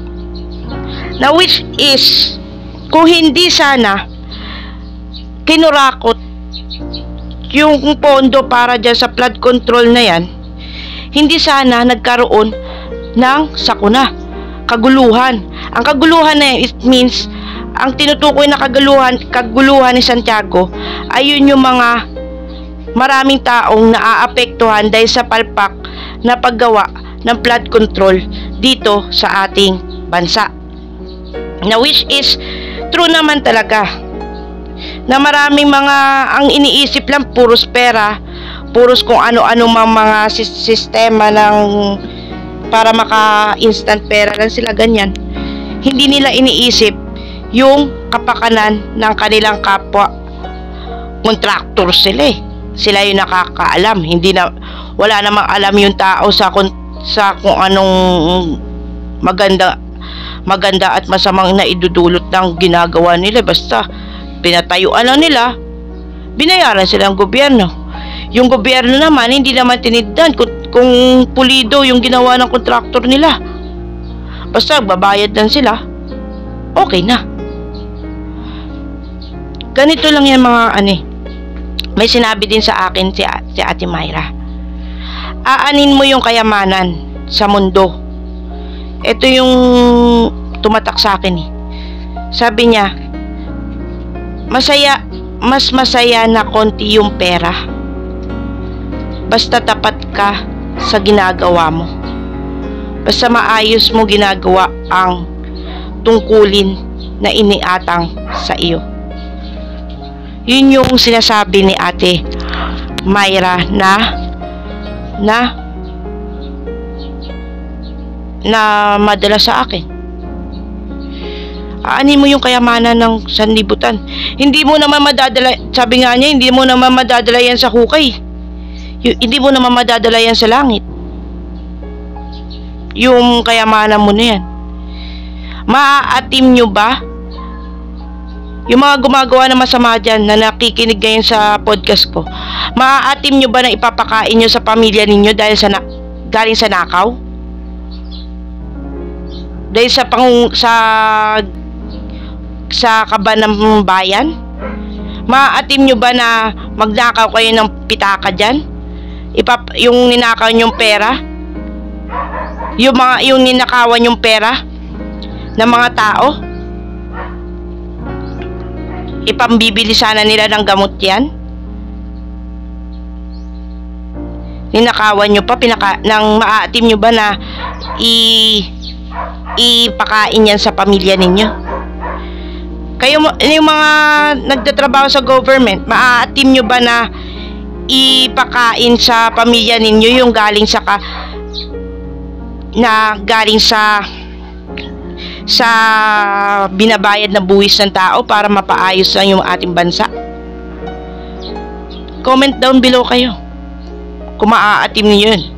Na which is, kung hindi sana kinurakot yung pondo para dyan sa flood control na yan, hindi sana nagkaroon ng sakuna, kaguluhan. Ang kaguluhan na yan, it means, ang tinutukoy na kaguluhan ni Santiago ay yun yung mga maraming taong naaapektuhan dahil sa palpak na paggawa ng flood control dito sa ating bansa. Na which is true naman talaga na maraming mga ang iniisip lang puros pera, puros kung ano-ano mga sistema ng para maka-instant pera lang sila ganyan. Hindi nila iniisip yung kapakanan ng kanilang kapwa contractor sila eh. Sila yung nakakaalam. Wala namang alam yung tao sa kung anong maganda at masamang naidudulot ng ginagawa nila. Basta pinatayuan lang nila, binayaran sila ng gobyerno. Yung gobyerno naman hindi naman tinignan kung pulido yung ginawa ng contractor nila. Basta babayad lang sila, okay na. Ganito lang yan mga may sinabi din sa akin si Ate Myra. Aanin mo yung kayamanan sa mundo. Ito yung tumatak sa akin eh. Sabi niya, mas masaya na konti yung pera. Basta tapat ka sa ginagawa mo. Basta maayos mo ginagawa ang tungkulin na iniatang sa iyo. Yun yung sinasabi ni Ate Myra na madala sa akin. Aanin mo yung kayamanan ng sanlibutan. Hindi mo naman madadala, sabi nga niya, hindi mo naman madadala yan sa hukay. Hindi mo naman madadala yan sa langit. Yung kayamanan mo na yan. Maaatim nyo ba? Yung mga gumagawa ng masama dyan na nakikinig ngayon sa podcast ko, maaatim nyo ba na ipapakain nyo sa pamilya ninyo dahil galing sa nakaw? Dahil sa kaban ng bayan? Maaatim nyo ba na magnakaw kayo ng pitaka dyan? Yung ninakaw nyong pera? Yung ninakawan nyong pera ng mga tao? Ipambibili sana nila ng gamot yan? Ninakawan nyo pa, nang maaatim nyo ba na ipakain yan sa pamilya ninyo? Kayo, yung mga nagtatrabaho sa government, maaatim nyo ba na ipakain sa pamilya ninyo yung galing sa binabayad na buwis ng tao para mapaayos lang yung ating bansa? Comment down below kayo kung maaatim niyo yun.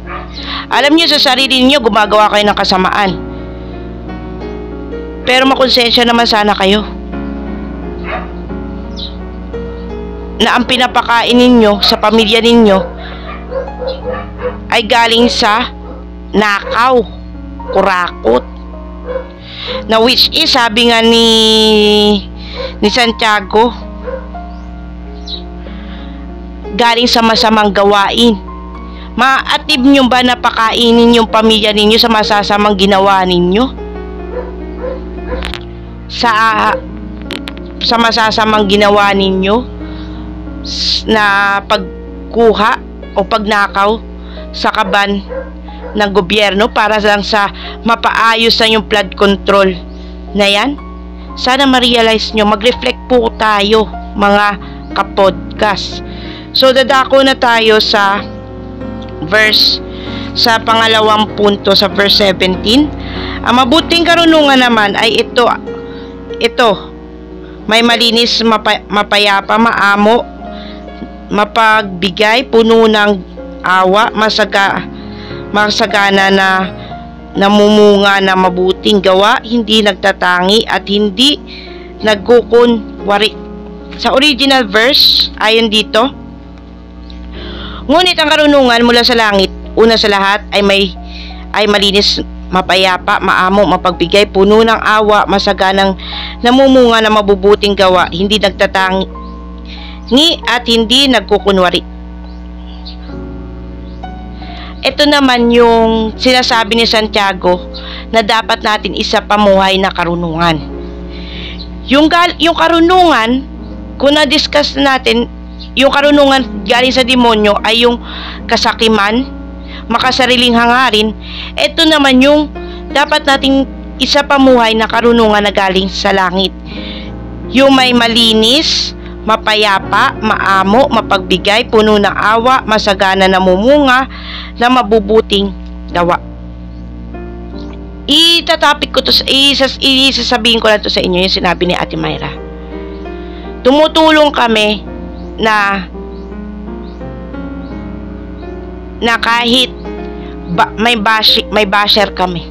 Alam niyo sa sarili niyo gumagawa kayo ng kasamaan, pero makonsensya naman sana kayo na ang pinapakain ninyo sa pamilya ninyo ay galing sa nakaw, kurakot. Na which is, sabi nga ni Santiago, galing sa masamang gawain? Maatib nyo ba na pakainin yung pamilya ninyo sa masasamang ginawa ninyo? Sa masasamang ginawa ninyo na pagkuha o pagnakaw sa kaban ng gobyerno para lang sa mapaayos na yung flood control na yan? Sana ma-realize nyo, mag-reflect po tayo mga kapodcast. So dadako na tayo sa verse, sa pangalawang punto, sa verse 17. Ang mabuting karunungan naman ay ito, may malinis, mapayapa, maamo, mapagbigay, puno ng awa, masagana na namumunga na mabuting gawa, hindi nagtatangi at hindi nagkukunwari. Sa original verse, ayon dito, ngunit ang karunungan mula sa langit, una sa lahat ay malinis, mapayapa, maamo, mapagbigay, puno ng awa, masaganang namumunga na mabubuting gawa, hindi nagtatangi at hindi nagkukunwari. Ito naman yung sinasabi ni Santiago na dapat natin isa pamuhay na karunungan. Yung karunungan, kung na-discuss natin, yung karunungan galing sa demonyo ay yung kasakiman, makasariling hangarin. Ito naman yung dapat nating isa pamuhay na karunungan na galing sa langit. Yung may malinis, mapayapa, maamo, mapagbigay, puno ng awa, masagana namumunga na mabubuting gawa. Itatapik ko to, isasabihin ko lang to sa inyo yung sinabi ni Ate Myra. Tumutulong kami na kahit may basher kami.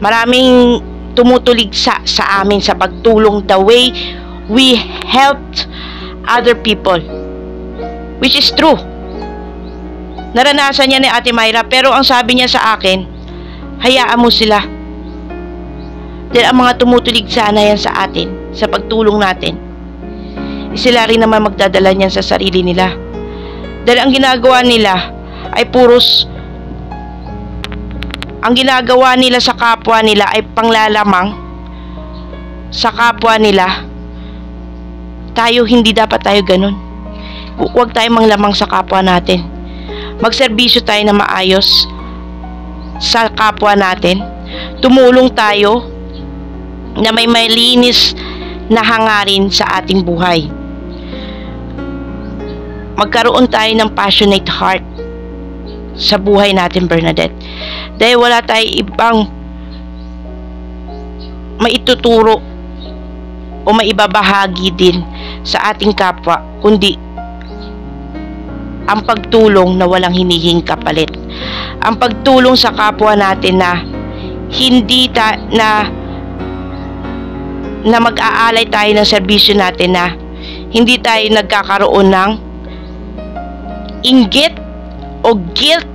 Maraming tumutulig sa amin sa pagtulong, the way we helped other people, which is true. Naranasan niya ni Ate Myra, pero ang sabi niya sa akin, hayaan mo sila. Dahil ang mga tumutulig sana yan sa atin, sa pagtulong natin, sila rin naman magdadala niyan sa sarili nila. Dahil ang ginagawa nila ay ang ginagawa nila sa kapwa nila ay panglalamang sa kapwa nila. Hindi dapat tayo ganun. Huwag tayo manglamang sa kapwa natin. Magserbisyo tayo na maayos sa kapwa natin. Tumulong tayo na may malinis na hangarin sa ating buhay. Magkaroon tayo ng passionate heart sa buhay natin, Bernadette. Dahil wala tayong ibang maituturo o maibabahagi din sa ating kapwa, kundi ang pagtulong na walang hinihing kapalit. Ang pagtulong sa kapwa natin na hindi na mag-aalay tayo ng serbisyo natin, na hindi tayo nagkakaroon ng inggit o guilt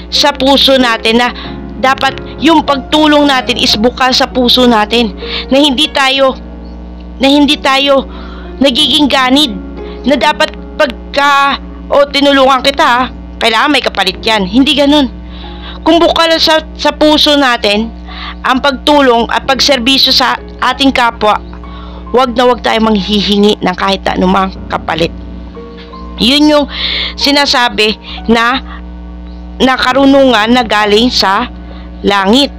sa puso natin, na dapat yung pagtulong natin is bukal sa puso natin, na hindi tayo nagiging ganid, na dapat pagka tinulungan kita, kailangan may kapalit yan. Hindi ganun. Kung bukal sa puso natin ang pagtulong at pagserbisyo sa ating kapwa, wag tayo manghihingi ng kahit anumang kapalit. Yun yung sinasabi na karunungan na galing sa langit.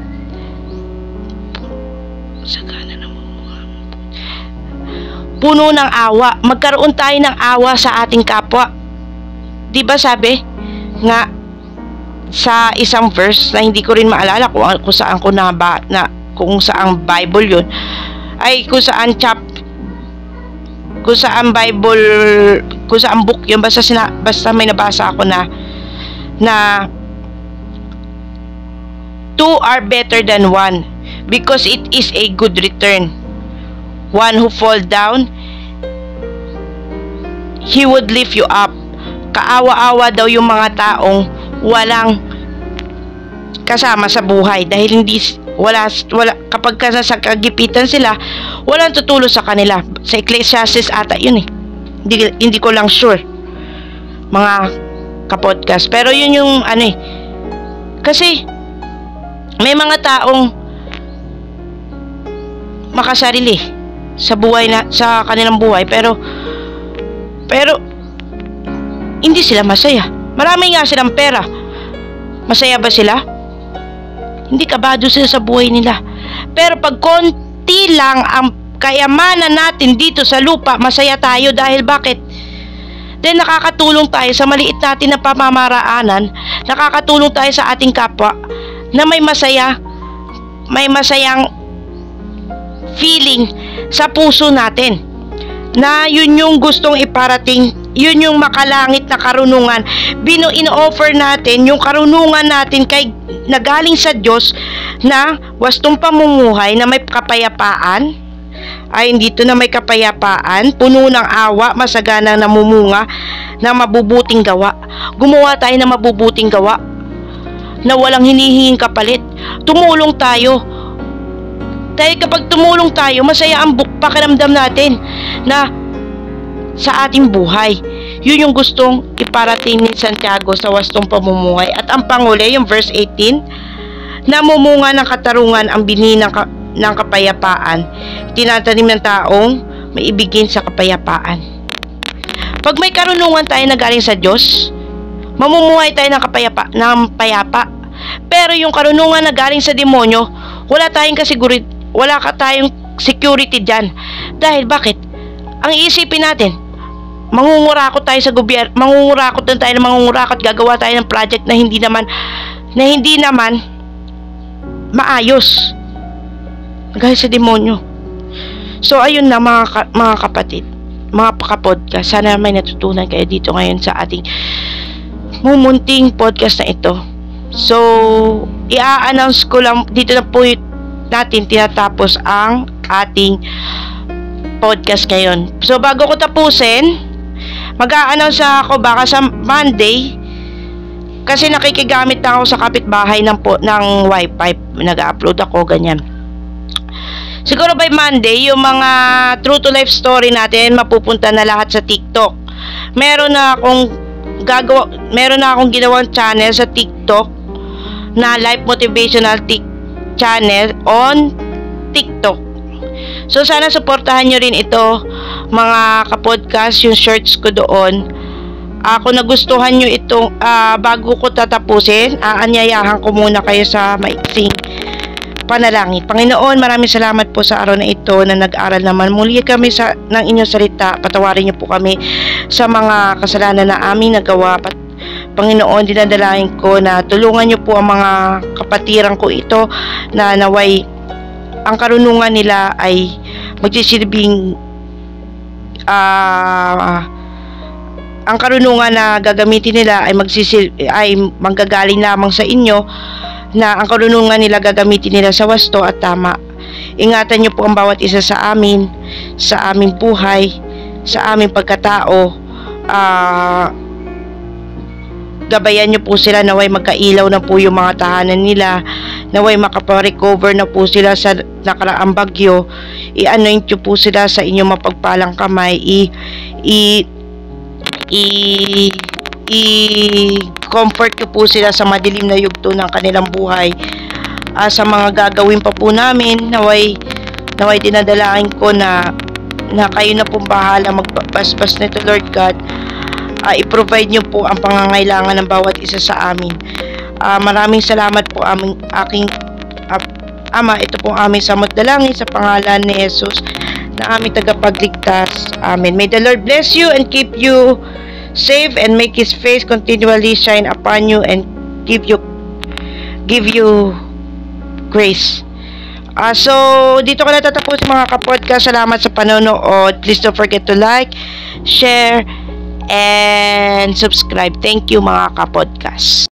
Puno ng awa. Magkaroon tayo ng awa sa ating kapwa. Diba sabi nga sa isang verse na hindi ko rin maalala kung saan kung saang Bible yun, ay kung saan Bible, kung saan book yun, basta may nabasa ako na two are better than one, because it is a good return. One who fall down, he would lift you up. Kaawa-awa daw yung mga taong walang kasama sa buhay, dahil wala kapag sa kagipitan sila, walang tutulong sa kanila. Sa Ecclesiastes ata yun eh, hindi ko lang sure. mga kapodcast. Pero yun yung kasi may mga taong makasarili sa kanilang buhay, pero hindi sila masaya. Marami nga silang pera. Masaya ba sila? Hindi, kabado sila sa buhay nila. Pero pag konti lang ang kayamanan natin dito sa lupa, masaya tayo. Dahil bakit? Dahil nakakatulong tayo sa maliit natin na pamamaraanan, nakakatulong tayo sa ating kapwa na may masayang feeling sa puso natin, na yun yung gustong iparating, yun yung makalangit na karunungan. Ino-offer natin yung karunungan natin na galing sa Diyos, na wastong pamumuhay na may kapayapaan. Ay, dito na may kapayapaan, puno ng awa, masaganang namumunga ng mabubuting gawa. Gumawa tayo ng mabubuting gawa na walang hinihinging kapalit. Tumulong tayo. Dahil kapag tumulong tayo, masaya ang pakiramdam natin na sa ating buhay. Yun yung gustong iparating ni Santiago sa wastong pamumuhay. At ang panguli, yung verse 18, namumunga ng katarungan ang binhi ng kapayapaan. Tinatanim ng taong maibigin sa kapayapaan. Pag may karunungan tayo na galing sa Diyos, mamumuhay tayo ng payapa. Pero yung karunungan na galing sa demonyo, wala tayong security dyan. Dahil bakit? Ang iisipin natin, mangungurakot tayo sa gobyerno, mangungurakot gagawa tayo ng project na hindi naman maayos. Dahil sa demonyo. So ayun na mga kapatid, mga kapodcast, sana may natutunan kayo dito ngayon sa ating mumunting podcast na ito. So i-announce ko lang dito na po natin tinatapos ang ating podcast ngayon. So bago ko tapusin, mag-a-announce ako baka sa Monday, kasi nakikigamit na ako sa kapitbahay ng wifi, nag-upload ako ganyan. Siguro by Monday, yung mga true to life story natin mapupunta na lahat sa TikTok. Meron na akong ginawang channel sa TikTok na life motivational channel on TikTok. So sana suportahan nyo rin ito, mga kapodcast, yung shorts ko doon. Kung nagustuhan nyo itong bago ko tatapusin, aanyayahan ko muna kayo sa maiksing panalangin. Panginoon, maraming salamat po sa araw na ito na nag-aral naman muli kami ng inyong salita. Patawarin niyo po kami sa mga kasalanan na aming nagawa. Panginoon, dinadalangin ko na tulungan niyo po ang mga kapatiran ko ito, na naway ang karunungan nila ay magsisilbing ang karunungan na gagamitin nila ay manggagaling lamang sa inyo, na ang karunungan nila gagamitin nila sa wasto at tama. Ingatan niyo po ang bawat isa sa amin, sa aming buhay, sa aming pagkatao. Gabayan niyo po sila, naway magkailaw na po yung mga tahanan nila, naway makaparecover na po sila sa nakaraang bagyo. I-anoint niyo po sila sa inyong mapagpalang kamay. I-comfort ko po sila sa madilim na yugto ng kanilang buhay. Sa mga gagawin pa po namin, naway dinadalangin ko na kayo na pong bahala magbasbas nito, Lord God. I-provide nyo po ang pangangailangan ng bawat isa sa amin. Maraming salamat po aking Ama. Ito pong aming samot dalangin sa pangalan ni Jesus na aming tagapagligtas. Amen. May the Lord bless you and keep you safe and make His face continually shine upon you and give you grace. So dito ko na tatapos mga kapodcast. Salamat sa panonood. Please don't forget to like, share, and subscribe. Thank you mga kapodcast.